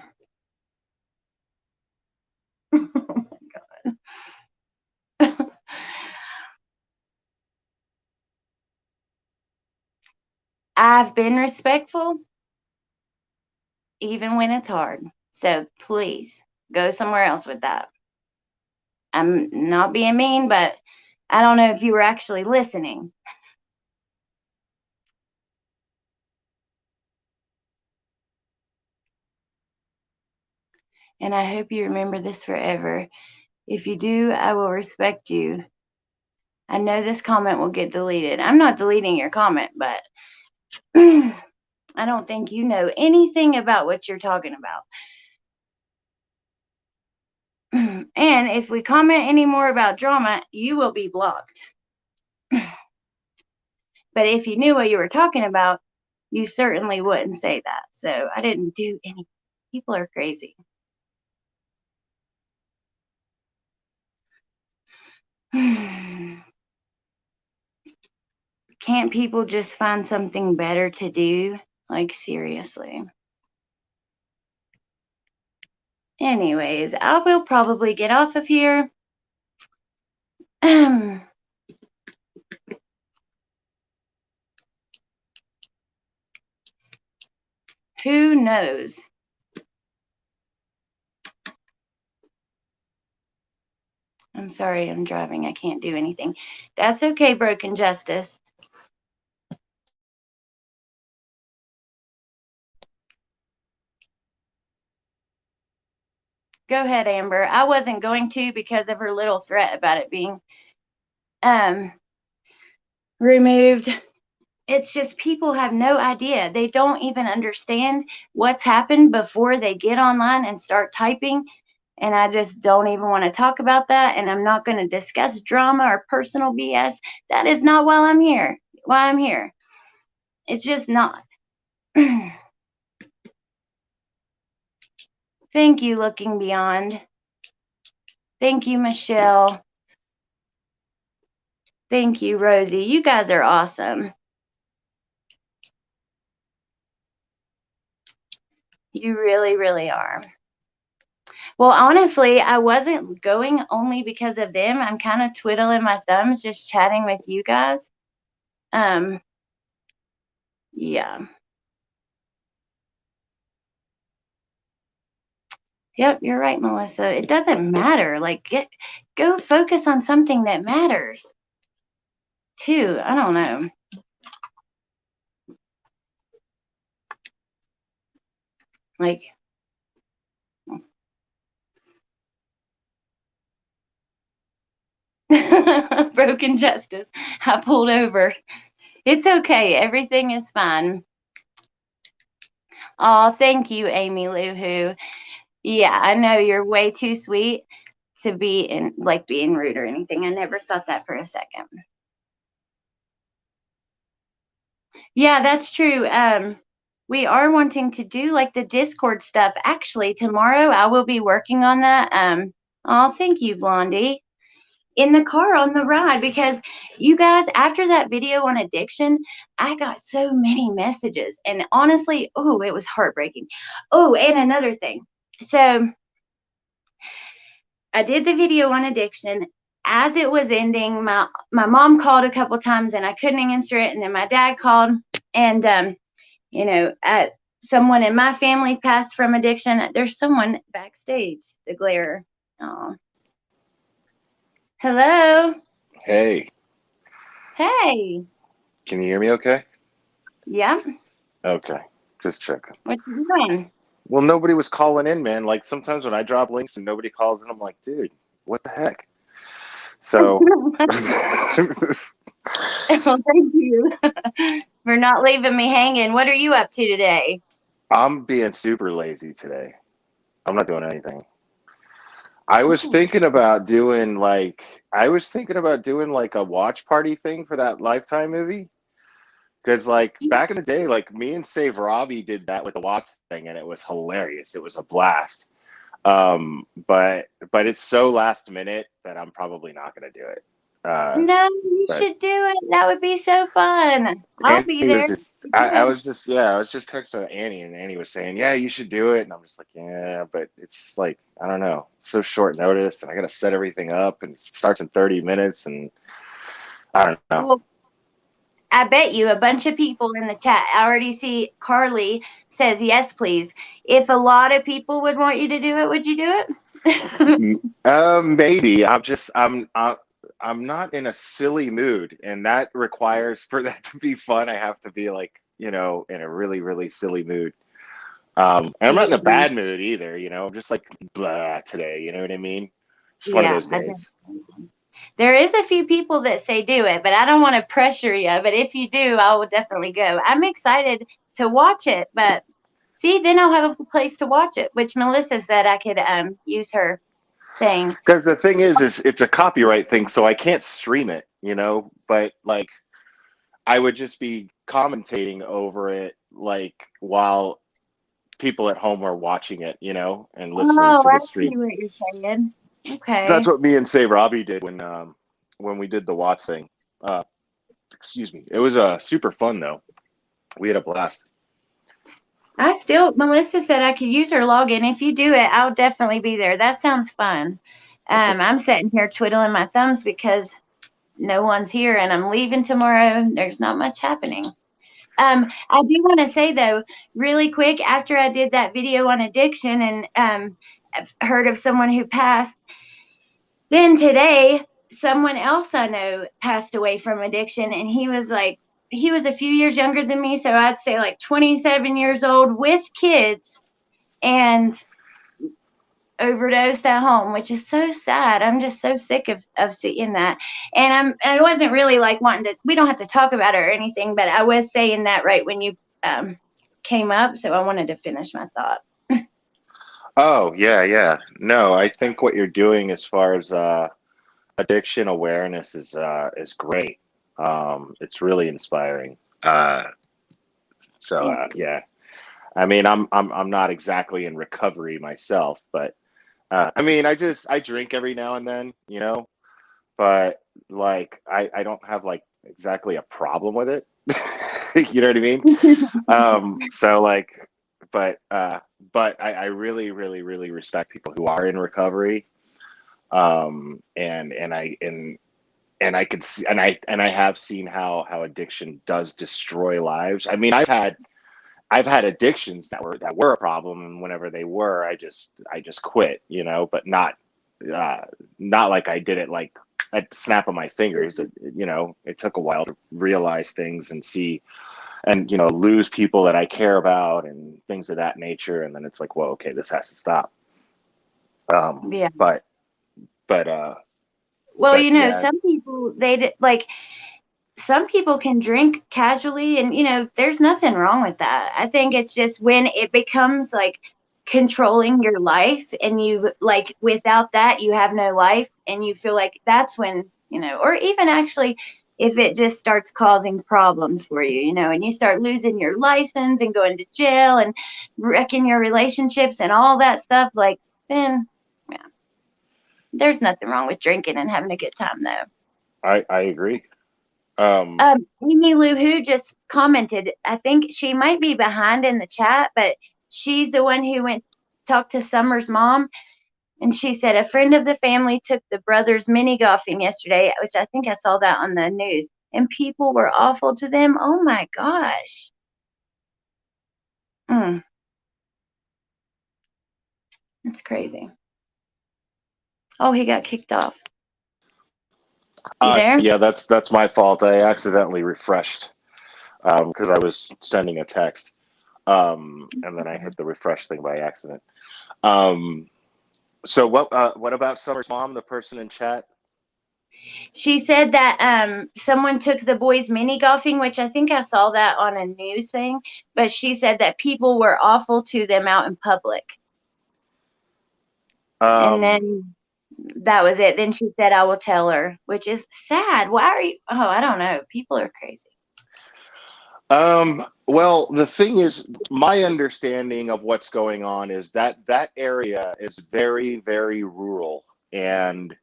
my God. I've been respectful, even when it's hard. So please go somewhere else with that. I'm not being mean, but I don't know if you were actually listening. And I hope you remember this forever. If you do, I will respect you. I know this comment will get deleted. I'm not deleting your comment, but I don't think you know anything about what you're talking about. And if we comment any more about drama, you will be blocked. But if you knew what you were talking about, you certainly wouldn't say that. So I didn't do any. People are crazy. Can't people just find something better to do? Like, seriously. Anyways, I will probably get off of here. Who knows? I'm sorry, I'm driving. I can't do anything. That's okay, Broken Justice. Go ahead, Amber. I wasn't going to because of her little threat about it being removed. it's just people have no idea. They don't even understand what's happened before they get online and start typing. And I just don't even want to talk about that. And I'm not going to discuss drama or personal BS. That is not why I'm here. Why I'm here. It's just not. Thank you, Looking Beyond. Thank you, Michelle. Thank you, Rosie. You guys are awesome. You really, really are. Well, honestly, I wasn't going only because of them. I'm kind of twiddling my thumbs just chatting with you guys. Yeah. Yep, you're right, Melissa. It doesn't matter. Like, go focus on something that matters. Too. I don't know. Like, broken justice. I pulled over. It's okay. Everything is fine. Oh, thank you, Amy Lou Who. Yeah, I know you're way too sweet to be in like being rude or anything. I never thought that for a second. Yeah, that's true. We are wanting to do like the Discord stuff. Actually, tomorrow I will be working on that. Oh, thank you, Blondie. In the car on the ride, because you guys, after that video on addiction, I got so many messages, and honestly, oh, it was heartbreaking. Oh, and another thing. So I did the video on addiction. As it was ending, my mom called a couple times and I couldn't answer it, and then my dad called, and someone in my family passed from addiction. There's someone backstage, the glare. Oh, hello. Hey, Hey. can you hear me okay? Yeah. Okay, just checking. What you doing? Well, nobody was calling in, man. Like sometimes when I drop links and nobody calls in, I'm like, dude, what the heck? So, Well, thank you for not leaving me hanging. What are you up to today? I'm being super lazy today. I'm not doing anything. I was thinking about doing like a watch party thing for that Lifetime movie. Because like back in the day, like me and Save Robbie did that with the Watts thing, and it was hilarious. It was a blast. But it's so last minute that I'm probably not going to do it. No, you But should do it. That would be so fun. I'll be Annie there. was just, I was just texting Annie, and Annie was saying, yeah, you should do it. And I'm just like, yeah, but it's like, I don't know, it's so short notice, and I got to set everything up, and it starts in 30 minutes, and I don't know. Well, I bet you a bunch of people in the chat. I already see Carly says yes, please. If a lot of people would want you to do it, would you do it? Maybe I'm not in a silly mood, and that requires for that to be fun. I have to be like, in a really, really silly mood. And I'm not in a Yeah, bad mood either, I'm just like blah today, you know what I mean? Just one of yeah. those days. There is a few people that say do it, but I don't want to pressure you. But if you do, I will definitely go. I'm excited to watch it, but see, then I'll have a place to watch it, which Melissa said I could use her thing. Because the thing is it's a copyright thing, so I can't stream it, but like I would just be commentating over it like while people at home are watching it, and listening Oh, to I the stream. see what you're saying. Okay. That's what me and Say Robbie did when we did the Watts thing. Uh, excuse me. It was super fun though. We had a blast. Melissa said I could use her login. If you do it, I'll definitely be there. That sounds fun. I'm sitting here twiddling my thumbs because no one's here and I'm leaving tomorrow. There's not much happening. I do want to say though, really quick, after I did that video on addiction and I've heard of someone who passed, then today someone else I know passed away from addiction, and he was a few years younger than me, so I'd say like 27 years old with kids, and overdosed at home, which is so sad. I'm just so sick of seeing that. And I wasn't really like wanting to, we don't have to talk about it or anything, but I was saying that right when you came up, so I wanted to finish my thought. Oh, yeah, yeah. No, I think what you're doing as far as addiction awareness is great. It's really inspiring. Uh, Thank you. yeah. I mean, I'm not exactly in recovery myself, but I mean, I drink every now and then, but like I don't have like exactly a problem with it. You know what I mean? So like, but I really, really, really respect people who are in recovery. And I could see, and I have seen how addiction does destroy lives. I mean, I've had addictions that were a problem, and whenever they were, I just quit, but not like I did it like at the snap of my fingers. It took a while to realize things and see, and lose people that I care about and things of that nature, and then it's like, well, okay, this has to stop. Um, Yeah. but but uh, Well, but yeah, some people like some people can drink casually, and there's nothing wrong with that. I think it's just when it becomes like controlling your life, and you like without that you have no life, and you feel like that's when, or even actually if it just starts causing problems for you, and you start losing your license and going to jail and wrecking your relationships and all that stuff, like, then yeah, there's nothing wrong with drinking and having a good time though. I agree. Um, Amy Lou Who just commented. I think she might be behind in the chat, but she's the one who went talked to Summer's mom, and she said a friend of the family took the brothers mini golfing yesterday, which I think I saw that on the news, and people were awful to them. Oh my gosh. Mm, that's crazy. Oh, he got kicked off. You there? yeah, that's my fault. I accidentally refreshed because I was sending a text, and then I hit the refresh thing by accident. Um, so what about Summer's mom, the person in chat? She said that someone took the boys mini golfing, which I think I saw that on a news thing, but she said that people were awful to them out in public. And Um, then that was it. Then she said, I will tell her, which is sad. Why are you? Oh, I don't know. People are crazy. well, the thing is, my understanding of what's going on is that that area is very, very rural, and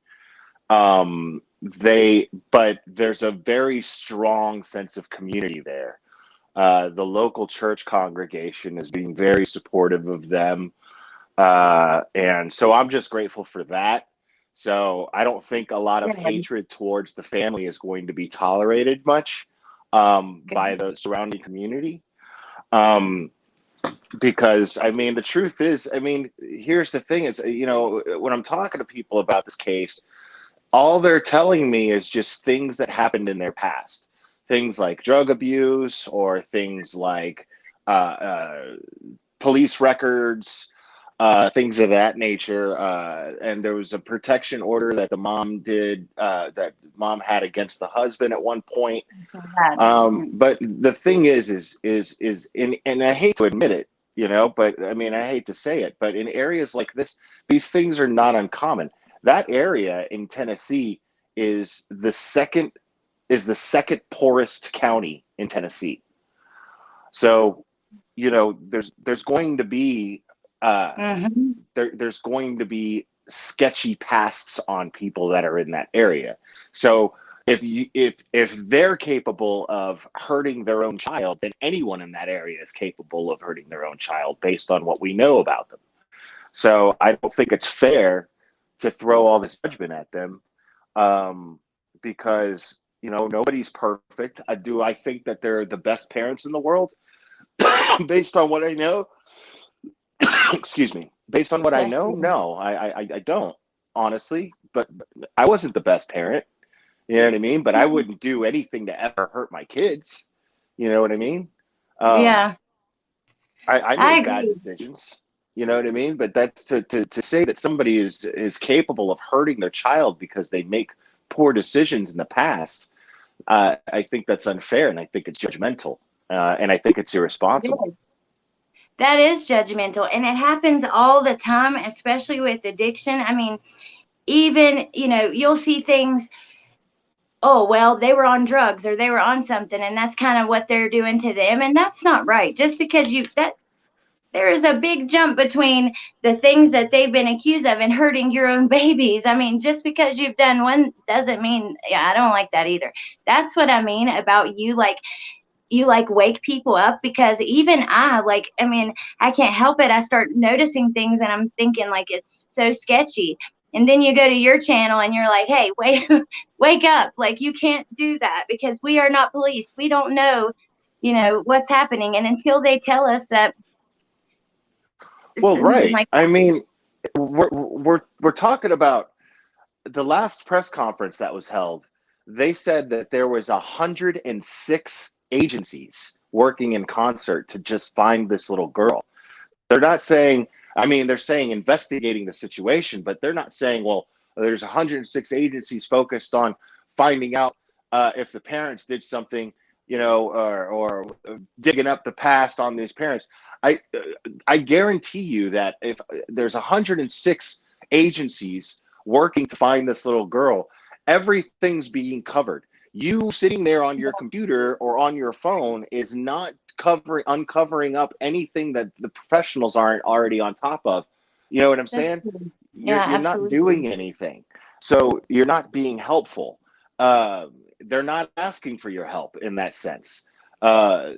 but there's a very strong sense of community there. The local church congregation is being very supportive of them. And so I'm just grateful for that. So I don't think a lot of Good, hatred towards the family is going to be tolerated much by good. the surrounding community. Um, because I mean, the truth is, I mean, here's the thing is, when I'm talking to people about this case, all they're telling me is just things that happened in their past, things like drug abuse or things like uh, uh, police records, things of that nature. And there was a protection order that the mom did, that mom had against the husband at one point. So bad. But the thing is, and I hate to admit it, but I mean, I hate to say it, but in areas like this, these things are not uncommon. That area in Tennessee is the second poorest county in Tennessee. So, there's going to be uh, Mm-hmm. there's going to be sketchy pasts on people that are in that area. So if they're capable of hurting their own child, then anyone in that area is capable of hurting their own child based on what we know about them. So I don't think it's fair to throw all this judgment at them, um, because nobody's perfect. Do I think that they're the best parents in the world? Based on what I know, excuse me. Based on what I Bless know, you. no, I don't, honestly. But I wasn't the best parent. You know what I mean? But I wouldn't do anything to ever hurt my kids. You know what I mean? Um, Yeah, I I made bad agree. decisions. You know what I mean? But that's to say that somebody is capable of hurting their child because they make poor decisions in the past. I think that's unfair, and I think it's judgmental, and I think it's irresponsible. That is judgmental, and it happens all the time, especially with addiction. I mean, even, you'll see things, oh, well, they were on drugs or they were on something, and that's kind of what they're doing to them. And that's not right. Just because there is a big jump between the things that they've been accused of and hurting your own babies. I mean, just because you've done one doesn't mean, yeah, I don't like that either. That's what I mean about you like wake people up, because even I mean, I can't help it. I start noticing things and I'm thinking like it's so sketchy. And then you go to your channel and you're like, hey, wait, wake up. Like, you can't do that, because we are not police. We don't know, what's happening. And until they tell us that Well, something right. like I mean, we're talking about the last press conference that was held. They said that there was 106 agencies working in concert to just find this little girl. They're not saying, I mean, they're saying investigating the situation, but they're not saying, well, there's 106 agencies focused on finding out if the parents did something, or digging up the past on these parents. I I guarantee you that if there's 106 agencies working to find this little girl, everything's being covered. You sitting there on your computer or on your phone is not uncovering up anything that the professionals aren't already on top of. You know what I'm that. saying? Yeah, You're not absolutely. doing anything, so you're not being helpful. They're not asking for your help in that sense. Uh,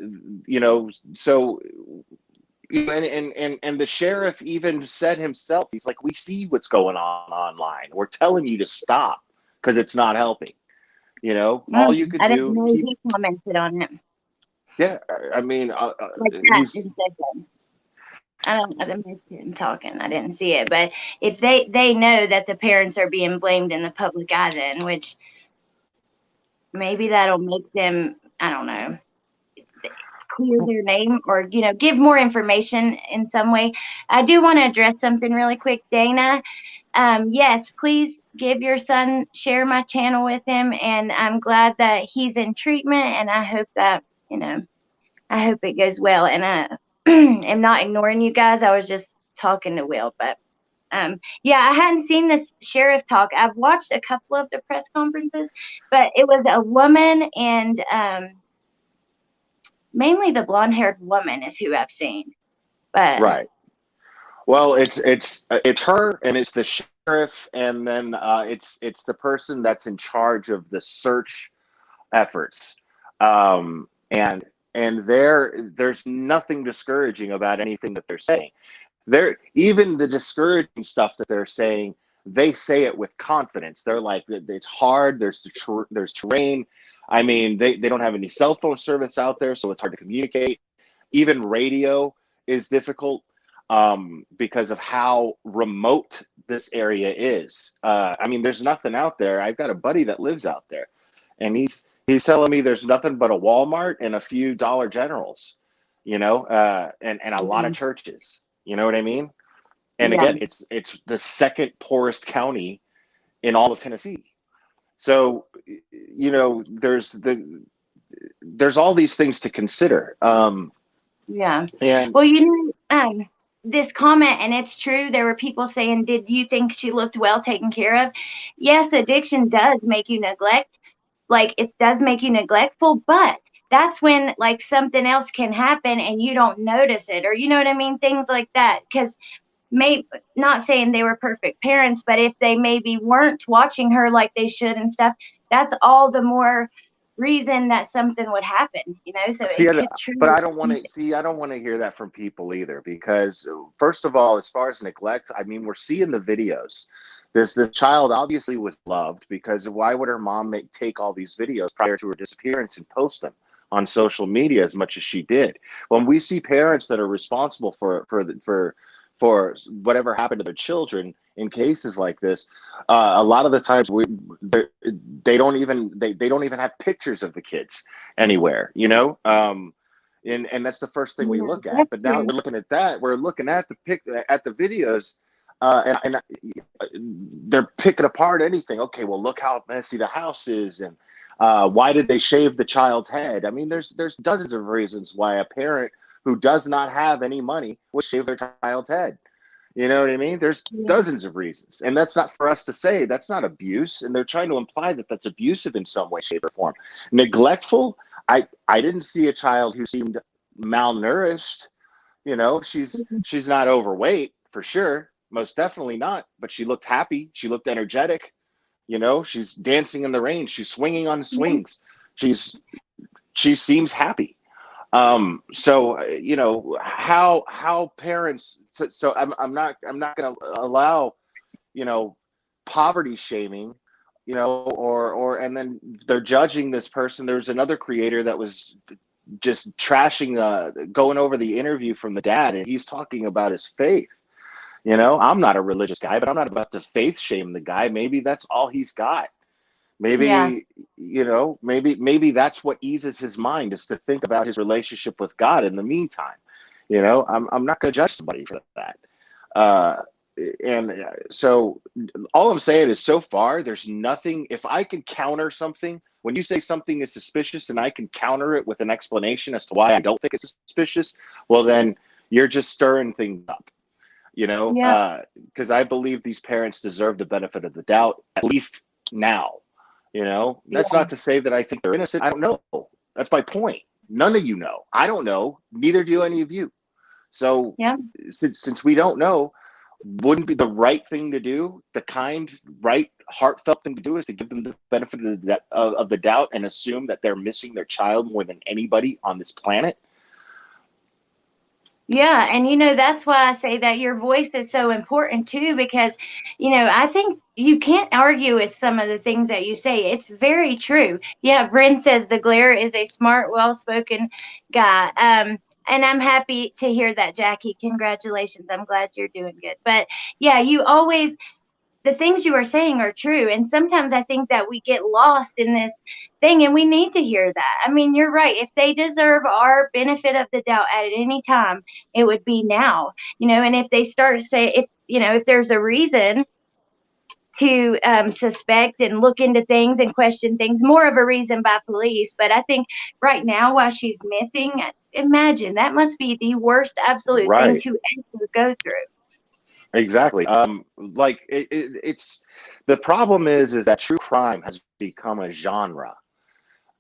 so and the sheriff even said himself, he's like, we see what's going on online. We're telling you to stop because it's not helping. All you could I didn't do, know keep. he commented on it Yeah, I mean, like that and he's. said that. I didn't miss him talking. I didn't see it, but if they know that the parents are being blamed in the public eye, then, which maybe that'll make them, I don't know, clear their name, or give more information in some way. I do want to address something really quick, Dana. Yes, please give your son, share my channel with him, and I'm glad that he's in treatment, and I hope that, I hope it goes well. And I am not ignoring you guys. I was just talking to Will, but yeah, I hadn't seen this sheriff talk. I've watched a couple of the press conferences, but it was a woman, and mainly the blonde-haired woman is who I've seen. But Right. Well, it's her, and it's the sheriff, and then it's the person that's in charge of the search efforts. And there's nothing discouraging about anything that they're saying. They're even the discouraging stuff that they're saying, they say it with confidence. They're like, it's hard. There's terrain. I mean, they don't have any cell phone service out there, so it's hard to communicate. Even radio is difficult because of how remote this area is. I mean, there's nothing out there. I've got a buddy that lives out there, and he's telling me there's nothing but a Walmart and a few Dollar Generals, and a lot of churches. You know what I mean? And yeah, again, it's the second poorest county in all of Tennessee. So, there's all these things to consider. yeah. And Well, this comment, and it's true. There were people saying, "Did you think she looked well taken care of?" Yes, addiction does make you neglect. Like, it does make you neglectful, but that's when like something else can happen and you don't notice it, or you know what I mean, things like that. Because may not saying they were perfect parents, but if they maybe weren't watching her like they should and stuff, that's all the more reason that something would happen, so see, it could but truly. I don't want to see. I don't want to hear that from people either, because first of all, as far as neglect, I mean, we're seeing the videos. The child obviously was loved, because why would her mom take all these videos prior to her disappearance and post them on social media as much as she did? When we see parents that are responsible for whatever happened to their children in cases like this, a lot of the times they don't even have pictures of the kids anywhere. and that's the first thing we Yeah, look at. that's But now true. we're looking at that. We're looking at the videos, and they're picking apart anything. Okay, well, look how messy the house is, and why did they shave the child's head? I mean, there's dozens of reasons why a parent who does not have any money would shave their child's head. You know what I mean? There's Yeah. dozens of reasons, and that's not for us to say. That's not abuse, and they're trying to imply that that's abusive in some way, shape, or form. Neglectful. I didn't see a child who seemed malnourished. You know, she's not overweight for sure, most definitely not. But she looked happy. She looked energetic. You know, she's dancing in the rain. She's swinging on swings. She's she seems happy. So you know how parents. So I'm not going to allow, you know, poverty shaming, you know, or and then they're judging this person. There's another creator that was just trashing, going over the interview from the dad, and he's talking about his faith. You know, I'm not a religious guy, but I'm not about to faith shame the guy. Maybe that's all he's got. Yeah. Maybe, you know, maybe that's what eases his mind, is to think about his relationship with God in the meantime. You know, I'm not going to judge somebody for that. Uh, and so all I'm saying is, so far, there's nothing. If I can counter something, when you say something is suspicious and I can counter it with an explanation as to why I don't think it's suspicious, well, then you're just stirring things up, you know, Yeah. because I believe these parents deserve the benefit of the doubt, at least now. You know, that's Yeah. not to say that I think they're innocent. I don't know. That's my point. None of you know. I don't know. Neither do any of you. So Yeah. since we don't know, wouldn't be the right thing to do, the kind, right, heartfelt thing to do, is to give them the benefit of the doubt and assume that they're missing their child more than anybody on this planet? Yeah, and that's why I say that your voice is so important too, because I think you can't argue with some of the things that you say. It's very true. Yeah, Bryn says the glare is a smart, well-spoken guy. And I'm happy to hear that, Jackie. Congratulations. I'm glad you're doing good. But yeah, you always the things you are saying are true. And sometimes I think that we get lost in this thing, and we need to hear that. I mean, you're right. If they deserve our benefit of the doubt at any time, it would be now, and if they start to say, if there's a reason to suspect and look into things and question things, more of a reason by police. But I think right now, while she's missing, imagine that must be the worst absolute thing Right. to ever go through. Exactly. Like it's the problem is that true crime has become a genre.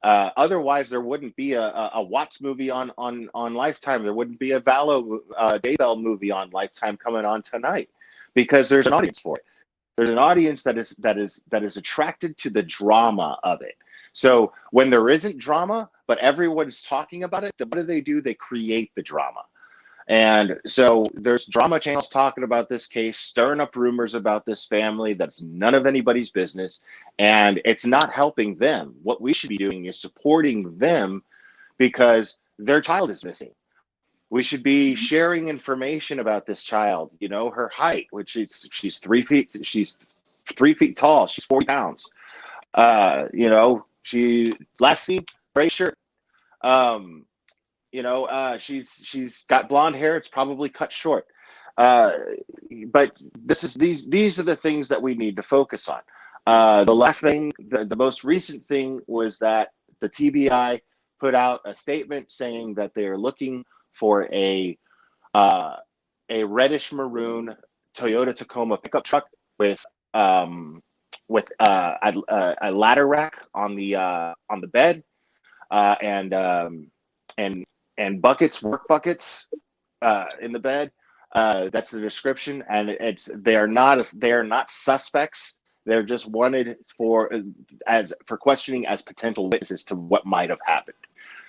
Otherwise, there wouldn't be a Watts movie on Lifetime. There wouldn't be a Daybell movie on Lifetime coming on tonight, because there's an audience for it. There's an audience that is attracted to the drama of it. So when there isn't drama, but everyone's talking about it, then what do? They create the drama. And so there's drama channels talking about this case, stirring up rumors about this family that's none of anybody's business, and it's not helping them. What we should be doing is supporting them, because their child is missing. We should be sharing information about this child. You know, her height, which she's 3 feet. She's 3 feet tall. She's 40 pounds. You know, she last seen gray shirt. Um, she's got blonde hair. It's probably cut short. Uh, but these are the things that we need to focus on. The last thing, the most recent thing, was that the TBI put out a statement saying that they are looking for uh, a reddish maroon Toyota Tacoma pickup truck with um, a ladder rack on the bed, and and buckets, work buckets, in the bed. That's the description, and they are not suspects. They're just wanted for questioning as potential witnesses to what might have happened.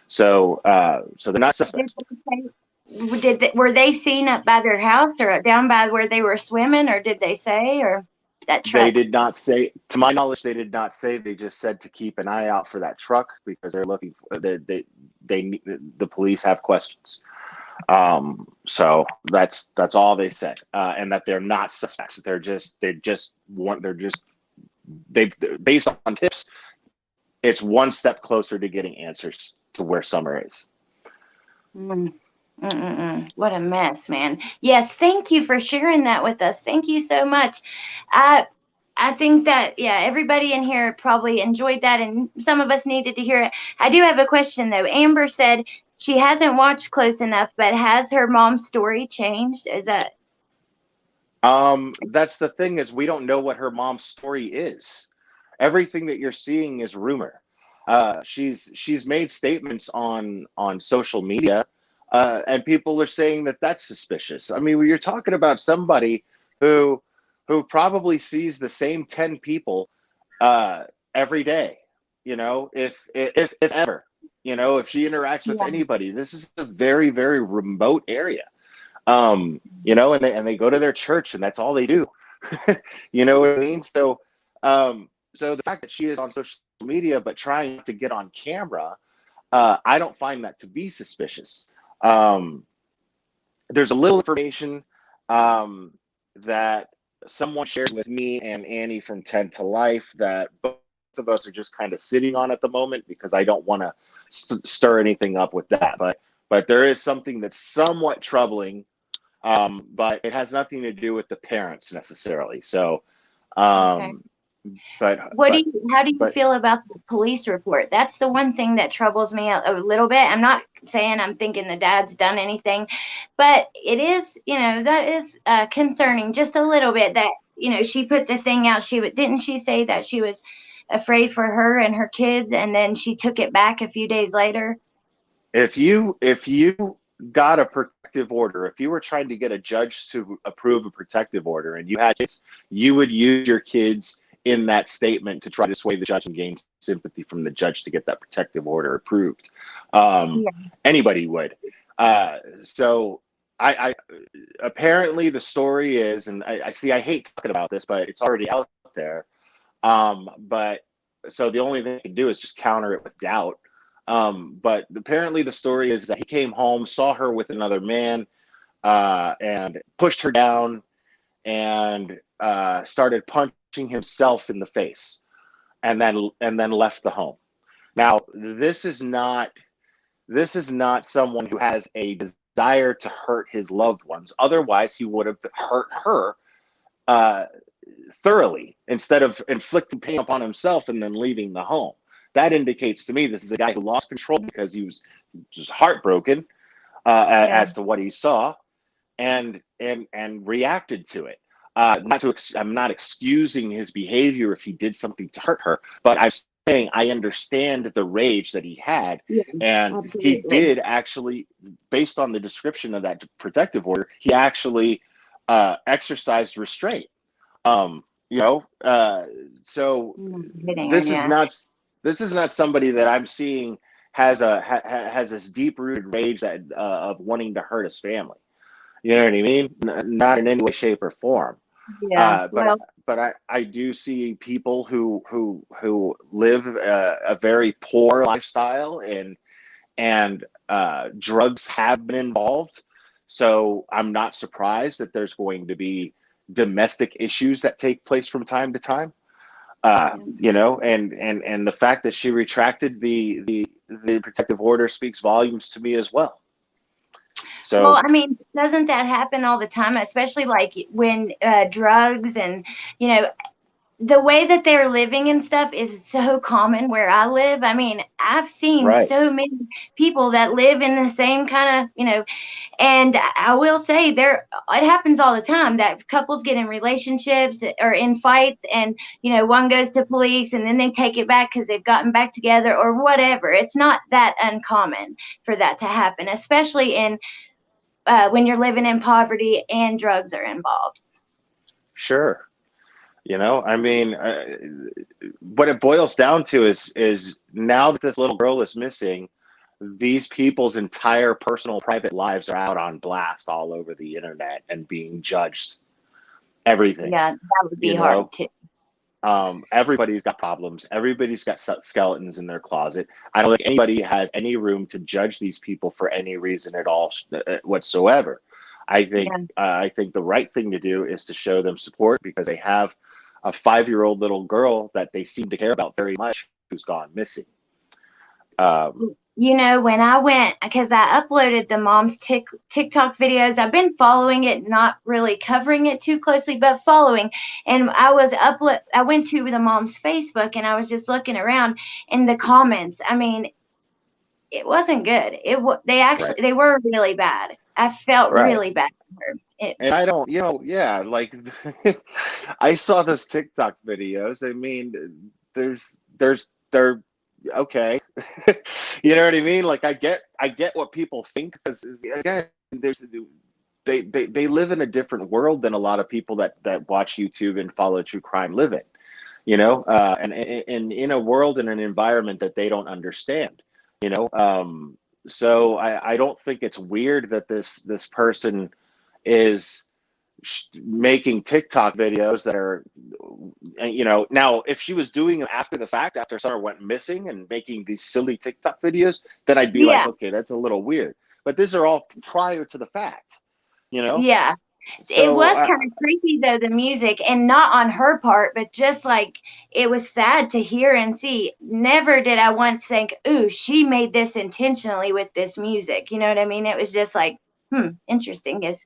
So they're not Did suspects. they were they seen up by their house or down by where they were swimming, or did they say, or that They truck? did not say, to my knowledge, they did not say. They just said to keep an eye out for that truck, because they're looking for the police have questions. So that's all they said, and that they're not suspects. They based on tips. It's one step closer to getting answers to where Summer is. Mm. What a mess, man. Yes, thank you for sharing that with us. Thank you so much. I I think that yeah, everybody in here probably enjoyed that, and some of us needed to hear it. I do have a question though. Amber said she hasn't watched close enough, but has her mom's story changed? Is that That's the thing, is we don't know what her mom's story is. Everything that you're seeing is rumor. She's made statements on social media, and people are saying that that's suspicious. I mean, you're talking about somebody who who probably sees the same 10 people uh, every day. You know, if ever. You know, if she interacts with yeah, anybody, this is a very remote area. You know, and they go to their church and that's all they do. You know what I mean? So the fact that she is on social media but trying to get on camera, I don't find that to be suspicious. Um, there's a little information um, that someone shared with me and Annie from 10 to Life that both of us are just kind of sitting on at the moment, because I don't want to stir anything up with that. But there is something that's somewhat troubling, but it has nothing to do with the parents necessarily. So, okay. um, but What do but you how do you but feel about the police report? That's the one thing that troubles me a little bit. I'm not saying I'm thinking the dad's done anything, but it is, that is concerning just a little bit that, she put the thing out. Didn't she say that she was afraid for her and her kids, and then she took it back a few days later? if you got a protective order, if you were trying to get a judge to approve a protective order and you had kids, you would use your kids in that statement to try to sway the judge and gain sympathy from the judge to get that protective order approved. Um, Yeah. Anybody would. So I apparently the story is, and I see, I hate talking about this, but it's already out there. But so the only thing I can do is just counter it with doubt. But apparently the story is that he came home, saw her with another man, and pushed her down and started punching himself in the face, and then left the home. Now, this is not someone who has a desire to hurt his loved ones. Otherwise, he would have hurt her uh, thoroughly instead of inflicting pain upon himself and then leaving the home. That indicates to me this is a guy who lost control because he was just heartbroken Yeah. as to what he saw, and reacted to it. I'm not excusing his behavior if he did something to hurt her, but I'm saying I understand the rage that he had, Yeah. and he Absolutely. did actually, based on the description of that protective order, he actually exercised restraint. You know, so Hitting her. this is Yeah. not this is not somebody that I'm seeing has this deep rooted rage that of wanting to hurt his family. You know what I mean? Not in any way, shape, or form. Yeah. Uh, but Well, but I do see people who live a very poor lifestyle, and drugs have been involved. So I'm not surprised that there's going to be domestic issues that take place from time to time. yeah. You know, and the fact that she retracted the protective order speaks volumes to me as well. Well, So I mean, doesn't that happen all the time, especially like when drugs and, you know, the way that they're living and stuff is so common where I live. I mean, I've seen right, so many people that live in the same kind of, and I will say it happens all the time that couples get in relationships or in fights, and, one goes to police and then they take it back because they've gotten back together or whatever. It's not that uncommon for that to happen, especially in when you're living in poverty and drugs are involved. sure. You know, I mean, what it boils down to is now that this little girl is missing, these people's entire personal private lives are out on blast all over the internet and being judged. Everything, Yeah, that would you be hard know. too. Everybody's got problems. Everybody's got skeletons in their closet. I don't think anybody has any room to judge these people for any reason at all whatsoever. Yeah, I think the right thing to do is to show them support because they have a 5-year-old little girl that they seem to care about very much who's gone missing. You know, when I went, because I uploaded the mom's TikTok videos, I've been following it, not really covering it too closely, but following. And I went to the mom's Facebook and I was just looking around in the comments. I mean, it wasn't good. Right. They were really bad. I felt Right. really bad for her. And I don't, yeah, like I saw those TikTok videos. I mean, they're okay. You know what I mean? Like I get what people think, because again, there's they live in a different world than a lot of people that watch YouTube and follow true crime live in. And in a world, in an environment that they don't understand. You know, so I don't think it's weird that this person is making TikTok videos that are, now if she was doing it after the fact, after someone went missing and making these silly TikTok videos, then I'd be like, Yeah, okay, that's a little weird. But these are all prior to the fact, you know? yeah. It So, was kind of creepy though, the music, and not on her part, but just like it was sad to hear and see. Never did I once think, "Ooh, she made this intentionally with this music." You know what I mean? It was just like, interesting. Is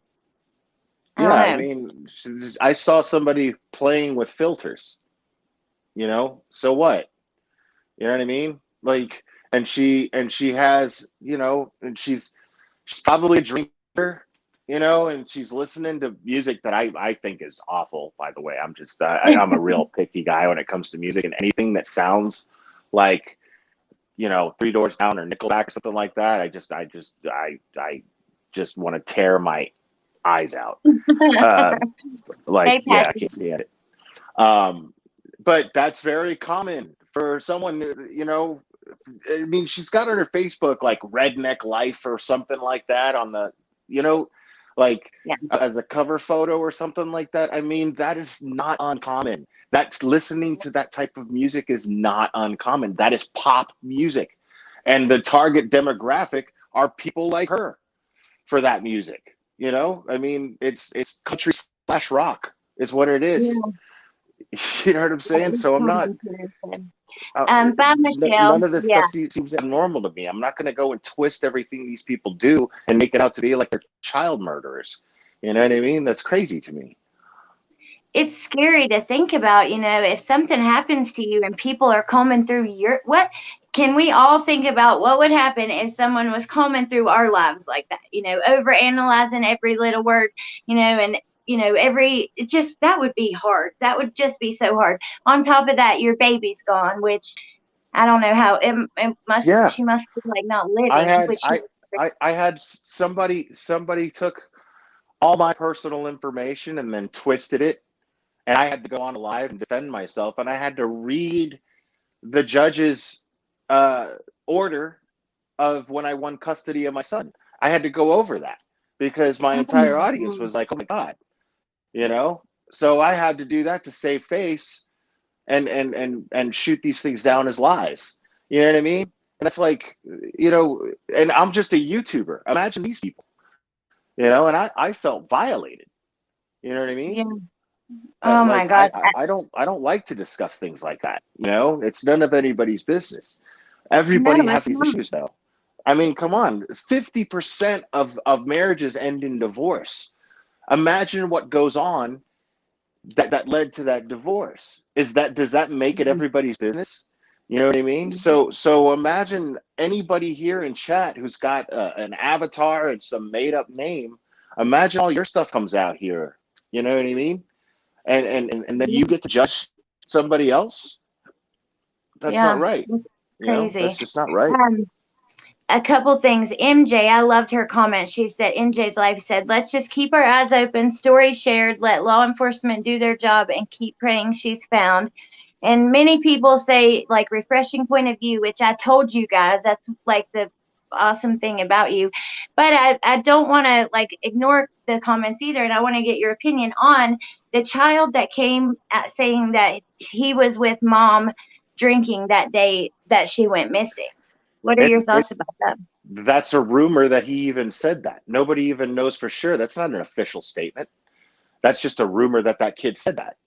I yeah, don't I know. mean, I saw somebody playing with filters, so what? You know what I mean? Like, and she has, and she's probably a drinker, and she's listening to music that I think is awful. By the way, I'm a real picky guy when it comes to music, and anything that sounds like, Three Doors Down or Nickelback or something like that, I just want to tear my eyes out. Uh, like, Hey, yeah, I Patrick. can't stand it. Um, but that's very common for someone, I mean, she's got on her Facebook like redneck life or something like that on the, you know, like Yeah, as a cover photo or something like that. I mean, that is not uncommon. That's listening to that type of music is not uncommon. That is pop music. And the target demographic are people like her for that music. I mean, it's country slash rock is what it is. yeah. You know what I'm That saying? is So I'm kind not, of interesting. Bye, Michelle. none of this Yeah. stuff seems abnormal to me. I'm not going to go and twist everything these people do and make it out to be like they're child murderers. You know what I mean? That's crazy to me. It's scary to think about, if something happens to you and people are combing through what can we all think about what would happen if someone was combing through our lives like that, over analyzing every little word, and it just that would be hard. That would just be so hard. On top of that, your baby's gone, which I don't know how it must Yeah, she must be like not I living, had which she I had somebody took all my personal information and then twisted it, and I had to go on live and defend myself, and I had to read the judge's uh, order of when I won custody of my son. I had to go over that because my oh my entire audience God. was like, "Oh my god," you know. So I had to do that to save face and shoot these things down as lies. You know what I mean? And that's like, and I'm just a YouTuber. Imagine these people, and I felt violated. You know what I mean? Yeah. Oh my Like God. I don't like to discuss things like that. It's none of anybody's business. No, Everybody has it's these not. issues though. I mean, come on, 50% of marriages end in divorce. Imagine what goes on that led to that divorce. Does that make it everybody's business? You know what I mean? So imagine anybody here in chat who's got an avatar and some made up name. Imagine all your stuff comes out here. You know what I mean? And then Yeah. you get to judge somebody else. That's not Yeah, right. it's That's crazy. just not right. Um, a couple things. MJ, I loved her comment. She said, MJ's life said, let's just keep our eyes open, stories shared, let law enforcement do their job, and keep praying she's found. And many people say, like, refreshing point of view, which I told you guys, that's like the awesome thing about you. But I don't want to like ignore the comments either. And I want to get your opinion on the child that came at saying that he was with mom drinking that day that she went missing. What are your thoughts It's about that? That's a rumor that he even said that. Nobody even knows for sure. That's not an official statement. That's just a rumor that kid said that.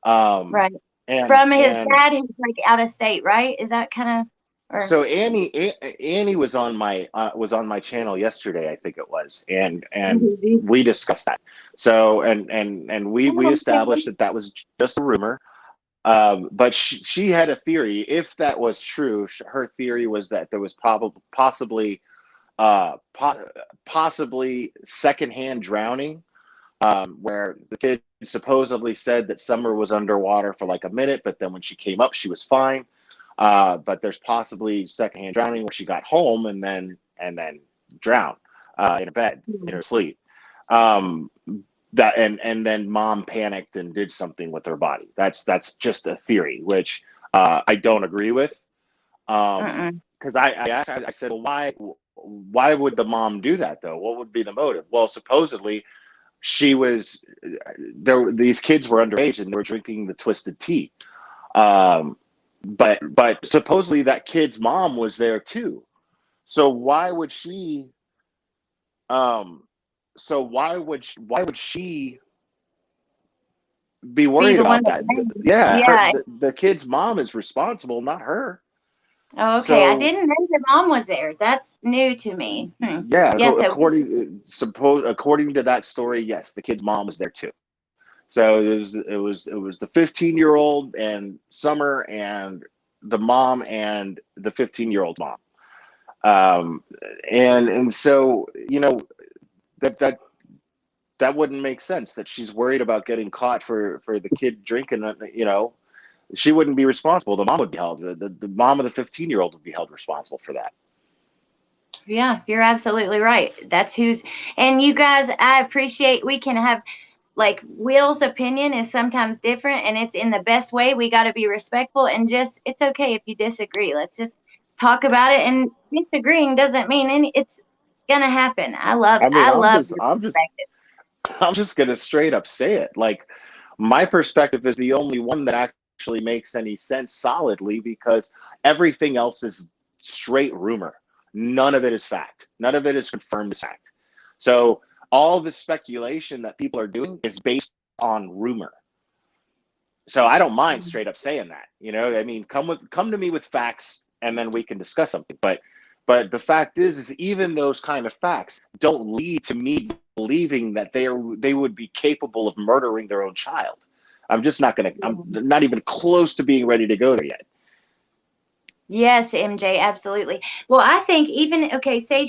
Um, Right. and From his and dad who's like out of state, right? Is that kind of Or So Annie was on my channel yesterday, I think it was, and Mhm. we discussed that. So and we Oh, established okay. that that was just a rumor. But she had a theory. If that was true, her theory was that there was probably uh, po- possibly secondhand drowning, where the kid supposedly said that Summer was underwater for like a minute, but then when she came up, she was fine. But there's possibly secondhand drowning where she got home and then drowned in a bed in her sleep. Um, that and then mom panicked and did something with her body. That's just a theory, which I don't agree with. Mm-mm. Because I asked, I said, well, why would the mom do that though? What would be the motive? Well, supposedly she was there. These kids were underage and they were drinking the twisted tea. Um, but supposedly that kid's mom was there too. So why would she? Um, so why would she be Be worried the one about that that? blamed you. Yeah, Yeah. the kid's mom is responsible, not her. Oh, okay. I So didn't know the mom was there. That's new to me. Hmm. yeah, Yes, it was. according to that story, yes, the kid's mom was there too. So it was the 15-year-old and Summer and the mom and the 15-year-old mom. Um, and so that that that wouldn't make sense that she's worried about getting caught for the kid drinking. She wouldn't be responsible. The mom would be held. The mom of the 15-year-old would be held responsible for that. Yeah, you're absolutely right. That's who's, and you guys, I appreciate we can have like Will's opinion is sometimes different and it's in the best way. We got to be respectful and just, it's okay if you disagree. Let's just talk about it. And disagreeing doesn't mean it's going to happen. I mean, I love your I'm just perspective. I'm just gonna straight up say it. Like my perspective is the only one that actually makes any sense solidly because everything else is straight rumor. None of it is fact. None of it is confirmed as fact. So all the speculation that people are doing is based on rumor. So I don't mind straight up saying that. I mean, come to me with facts and then we can discuss something. But the fact is even those kind of facts don't lead to me believing that they would be capable of murdering their own child. I'm not even close to being ready to go there yet. Yes, MJ, absolutely. Well, I think even, okay, say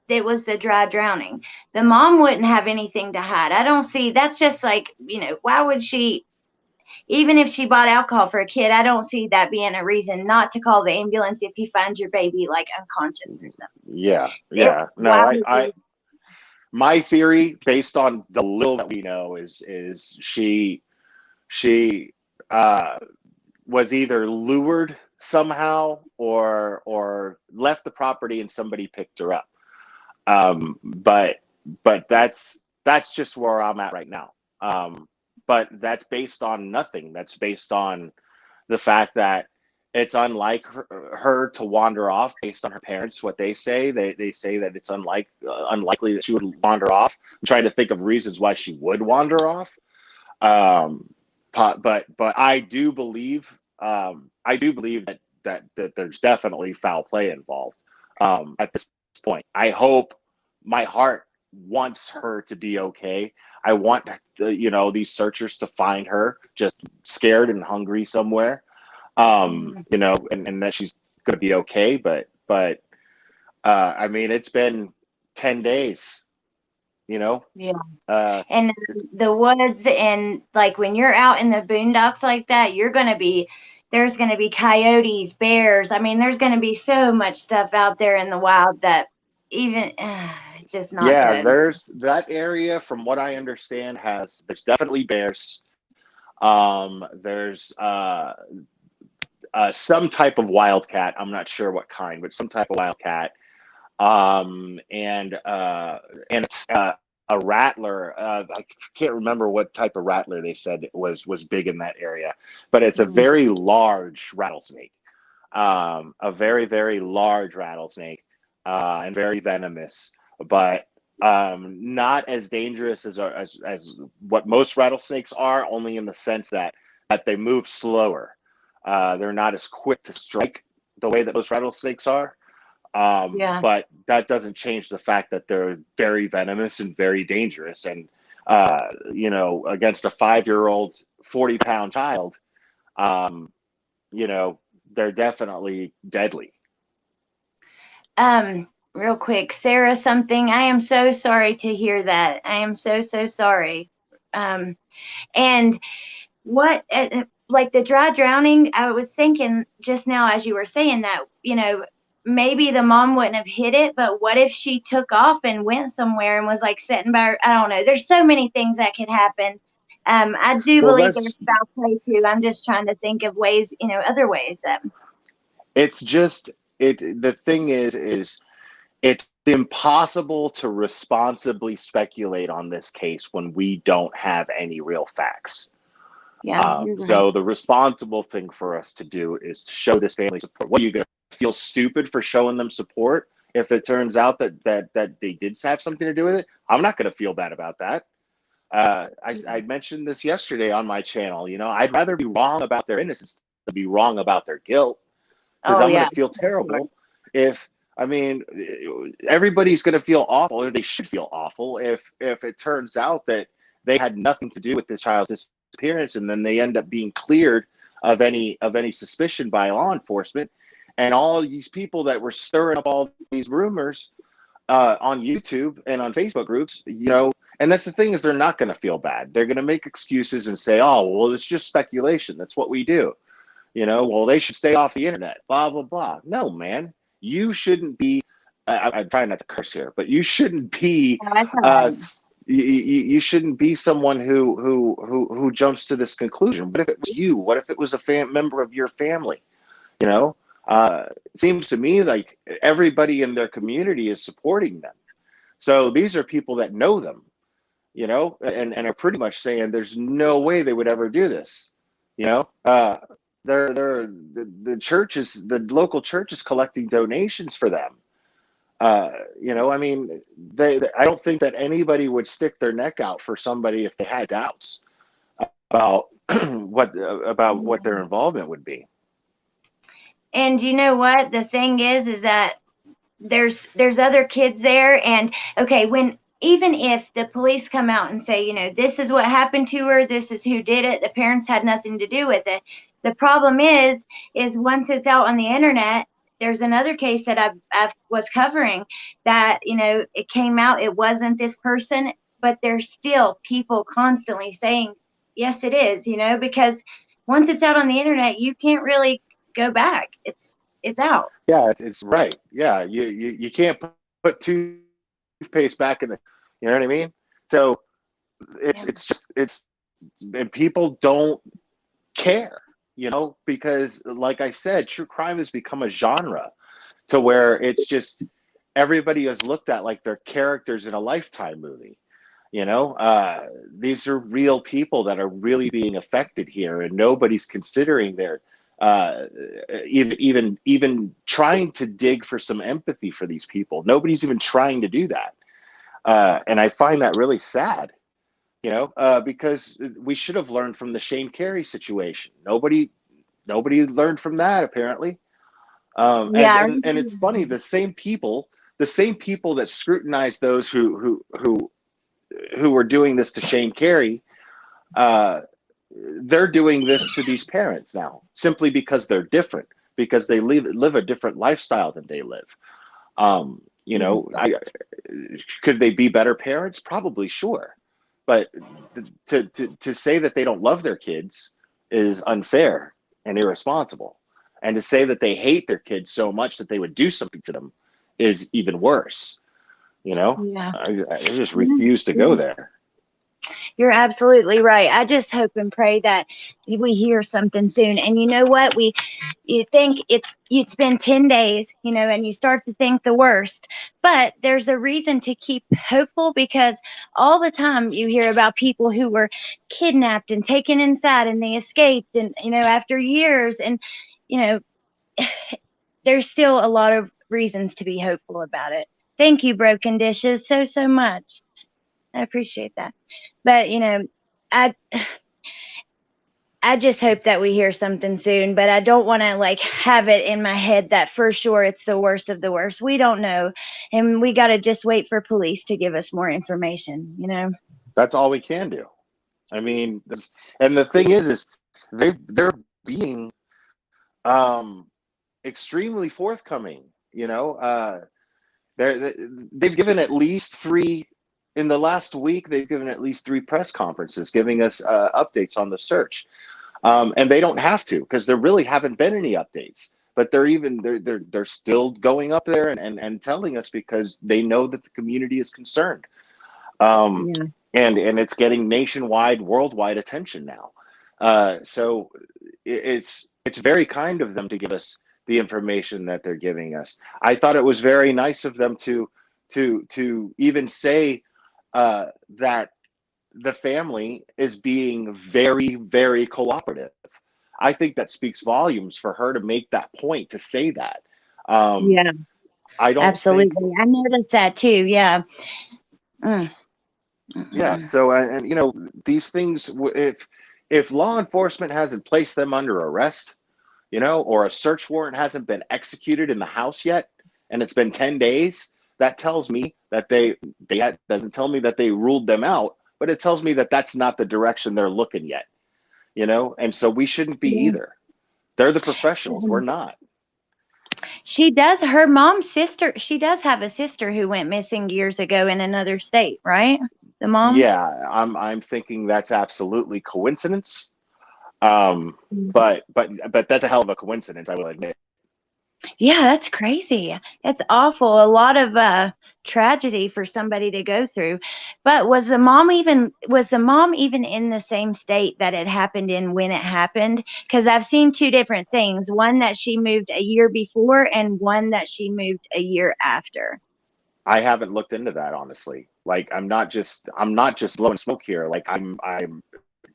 it was the dry drowning. The mom wouldn't have anything to hide. I don't see, that's just like, why would she, even if she bought alcohol for a kid, I don't see that being a reason not to call the ambulance if you find your baby like unconscious or something. Yeah, It, yeah. why No, would you? my theory based on the little that we know is she uh was either lured somehow or left the property and somebody picked her up. But that's just where I'm at right now. But that's based on nothing. That's based on the fact that it's unlike her to wander off based on her parents. What they say that it's unlikely that she would wander off. I'm trying to think of reasons why she would wander off. Um, but I do believe that there's definitely foul play involved at this point. I hope my heart wants her to be okay. I want these searchers to find her just scared and hungry somewhere. And that she's gonna be okay. But I mean, it's been 10 days. You know, Yeah. uh, And it's the woods, and like when you're out in the boondocks like that, there's going to be coyotes, bears. I mean, there's going to be so much stuff out there in the wild that even it's just not Yeah, good. there's that area. From what I understand, there's definitely bears. There's some type of wildcat. I'm not sure what kind, but some type of wildcat. And a rattler. I can't remember what type of rattler they said was big in that area, but it's a Mm. very large rattlesnake. A very very large rattlesnake, and very venomous, but not as dangerous as what most rattlesnakes are. Only in the sense that they move slower. They're not as quick to strike. the way that most rattlesnakes are. Yeah. But that doesn't change the fact that they're very venomous and very dangerous. And, against a 5-year-old, 40-pound child, um, you know, they're definitely deadly. Real quick, Sarah, something. I am so sorry to hear that. I am so, so sorry. And what, like the dry drowning, I was thinking just now as you were saying that, maybe the mom wouldn't have hit it, but what if she took off and went somewhere and was like sitting by her? I don't know. There's so many things that could happen. I do Well, believe there's that's foul play too. I'm just trying to think of ways, other ways. it's just it. The thing is it's impossible to responsibly speculate on this case when we don't have any real facts. Yeah, you're right. So the responsible thing for us to do is to show this family support. What, are you going to feel stupid for showing them support if it turns out that they did have something to do with it? I'm not going to feel bad about that. I mentioned this yesterday on my channel. I'd rather be wrong about their innocence than be wrong about their guilt, because Oh I'm going yeah. to feel terrible if, I mean, everybody's going to feel awful, or they should feel awful if it turns out that they had nothing to do with this child's disappearance, and then they end up being cleared of any suspicion by law enforcement, and all these people that were stirring up all these rumors on YouTube and on Facebook groups, and that's the thing, is they're not going to feel bad. They're going to make excuses and say, oh, well, it's just speculation. That's what we do. Well, they should stay off the internet, blah, blah, blah. No, man, you shouldn't be, I'm trying not to curse here, but you shouldn't be, Oh, that's all uh, right. you shouldn't be someone who jumps to this conclusion. What if it was you? What if it was a member of your family? You know, it seems to me like everybody in their community is supporting them. So these are people that know them, and are pretty much saying there's no way they would ever do this. You know, the church is, the local church is collecting donations for them. I mean, I don't think that anybody would stick their neck out for somebody if they had doubts about what their involvement would be. And you know what? The thing is that there's other kids there, and okay, when even if the police come out and say, this is what happened to her, this is who did it, the parents had nothing to do with it. The problem is once it's out on the internet, there's another case that I was covering that, it came out it wasn't this person, but there's still people constantly saying, yes, it is, because once it's out on the internet, you can't really go back. It's out. Yeah, it's right. Yeah, you can't put toothpaste back in the, you know what I mean? So Yeah. it's and people don't care, because like I said, true crime has become a genre to where it's just everybody is looked at like they're characters in a Lifetime movie. These are real people that are really being affected here, and nobody's considering their uh, even trying to dig for some empathy for these people. Nobody's even trying to do that, and I find that really sad. Because we should have learned from the Shane Carey situation. Nobody learned from that apparently. And, Yeah, I and and it's funny, remember. the same people that scrutinize those who were doing this to Shane Carey, uh, they're doing this to these parents now simply because they're different, because they live a different lifestyle than they live. Yeah. I could they be better parents? Probably, sure, but to say that they don't love their kids is unfair and irresponsible, and to say that they hate their kids so much that they would do something to them is even worse. Yeah. I just refuse to go there. You're absolutely right. I just hope and pray that we hear something soon. And you know what? You think it's been 10 days, and you start to think the worst. But there's a reason to keep hopeful, because all the time you hear about people who were kidnapped and taken inside and they escaped, and after years, and you know there's still a lot of reasons to be hopeful about it. Thank you, Broken Dishes, so so much. I appreciate that. But I I just hope that we hear something soon, but I don't want to like have it in my head that for sure it's the worst of the worst. We don't know, and we got to just wait for police to give us more information, you know. That's all we can do. I mean, and the thing is they're being extremely forthcoming. You know, they've given at least three in the last week. They've given at least three press conferences giving us updates on the search, and they don't have to because there really haven't been any updates. But they're still going up there and telling us because they know that the community is concerned. Um, Yeah. and it's getting nationwide, worldwide attention now. So it's very kind of them to give us the information that they're giving us. I thought it was very nice of them to even say that the family is being very, very cooperative. I think that speaks volumes for her to make that point, to say that. Um, Yeah, I don't think, absolutely. I noticed that too. Yeah. Mm, yeah. mm, So, and you know, these things, if law enforcement hasn't placed them under arrest, you know, or a search warrant hasn't been executed in the house yet, and it's been 10 days, that tells me that they doesn't tell me that they ruled them out, but it tells me that that's not the direction they're looking yet, you know, and so we shouldn't be yeah. either. They're the professionals. We're Um, not. She does. Her mom's sister. She does have a sister who went missing years ago in another state, right? The mom. Yeah, I'm thinking that's absolutely coincidence. Um, but that's a hell of a coincidence, I will admit. Yeah, that's crazy. It's awful. A lot of tragedy for somebody to go through. But was the mom even in the same state that it happened in when it happened? Because I've seen two different things. One that she moved a year before and one that she moved a year after. I haven't looked into that honestly. Like I'm not just blowing smoke here. Like I'm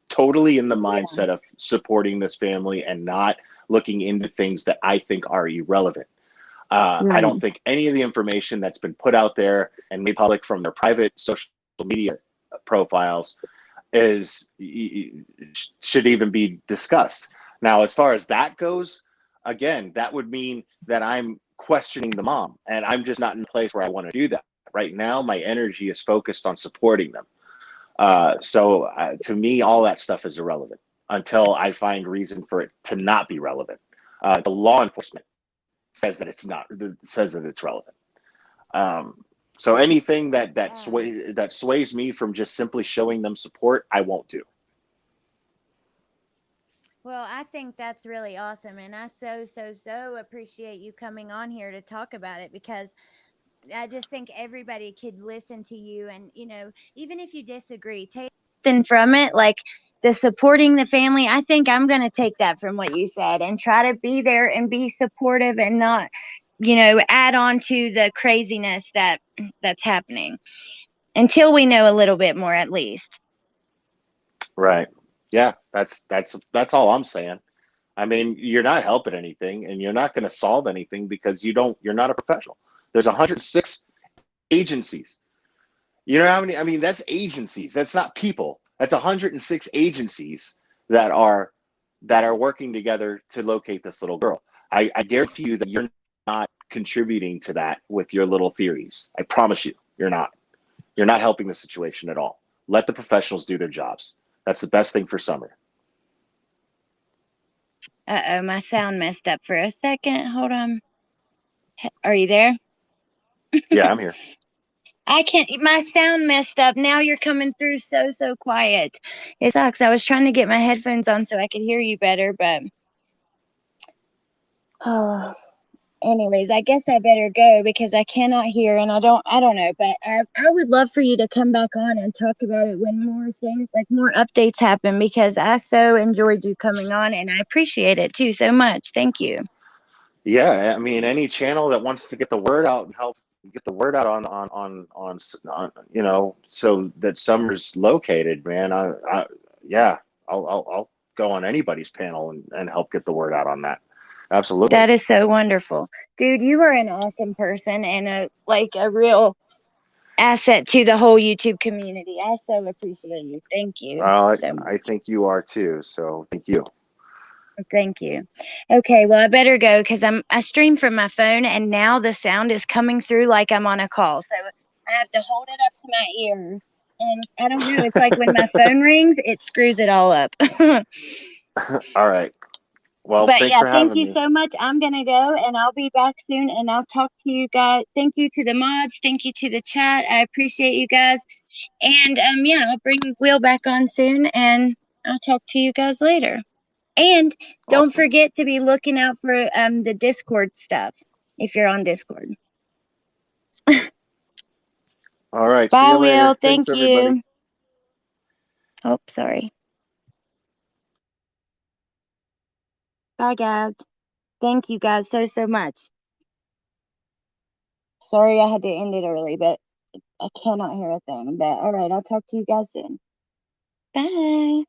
totally in the Yeah. mindset of supporting this family and not looking into things that I think are irrelevant. I Right. don't think any of the information that's been put out there and made public from their private social media profiles is should even be discussed. Now, as far as that goes, again, that would mean that I'm questioning the mom, and I'm just not in a place where I want to do that right now. My energy is focused on supporting them. So to me, all that stuff is irrelevant until I find reason for it to not be relevant. The law enforcement says that it's not, says that it's relevant. Um, so anything Um, that sways me from just simply showing them support, I won't do. well, I think that's really awesome. And I so appreciate you coming on here to talk about it because I just think everybody could listen to you. And, even if you disagree, take something from it. Like the supporting the family. I think I'm going to take that from what you said and try to be there and be supportive and not, add on to the craziness that's happening until we know a little bit more at least. Right. Yeah, that's all I'm saying. I mean, you're not helping anything and you're not going to solve anything because you're not a professional. There's 106 agencies. You know how many? I mean, that's agencies. That's not people. That's 106 agencies that are working together to locate this little girl. I guarantee you that you're not contributing to that with your little theories. I promise you, you're not. You're not helping the situation at all. Let the professionals do their jobs. That's the best thing for Summer. Uh-oh, my sound messed up for a second. Hold on. Are you there? Yeah, I'm here. I can't. My sound messed up. Now you're coming through so quiet. It sucks. I was trying to get my headphones on so I could hear you better, but oh, anyways, I guess I better go because I cannot hear and I don't know, but I would love for you to come back on and talk about it when more things like more updates happen because I so enjoyed you coming on and I appreciate it too so much. Thank you. Yeah, I mean, any channel that wants to get the word out and help get the word out on you know, so that Summer's located, man. Yeah, I'll go on anybody's panel and help get the word out on that. Absolutely. That is so wonderful. Dude, you are an awesome person and a real asset to the whole YouTube community. I so appreciate you. Thank you Well, so much. I think you are too. So thank you. Thank you. Okay, well I better go because I stream from my phone and now the sound is coming through like I'm on a call. So I have to hold it up to my ear. And I don't know, it's like when my phone rings, it screws it all up. All right. Well, But thanks yeah, for thank having you me. so much. I'm gonna go and I'll be back soon and I'll talk to you guys. Thank you to the mods, thank you to the chat. I appreciate you guys. And yeah, I'll bring Will back on soon and I'll talk to you guys later. And don't Awesome. forget to be looking out for the Discord stuff if you're on Discord. All right. See Bye, you Will. later. Thank Thanks, everybody. you. Oh, sorry. Bye, guys. Thank you guys so much. Sorry I had to end it early, but I cannot hear a thing. But all right, I'll talk to you guys soon. Bye.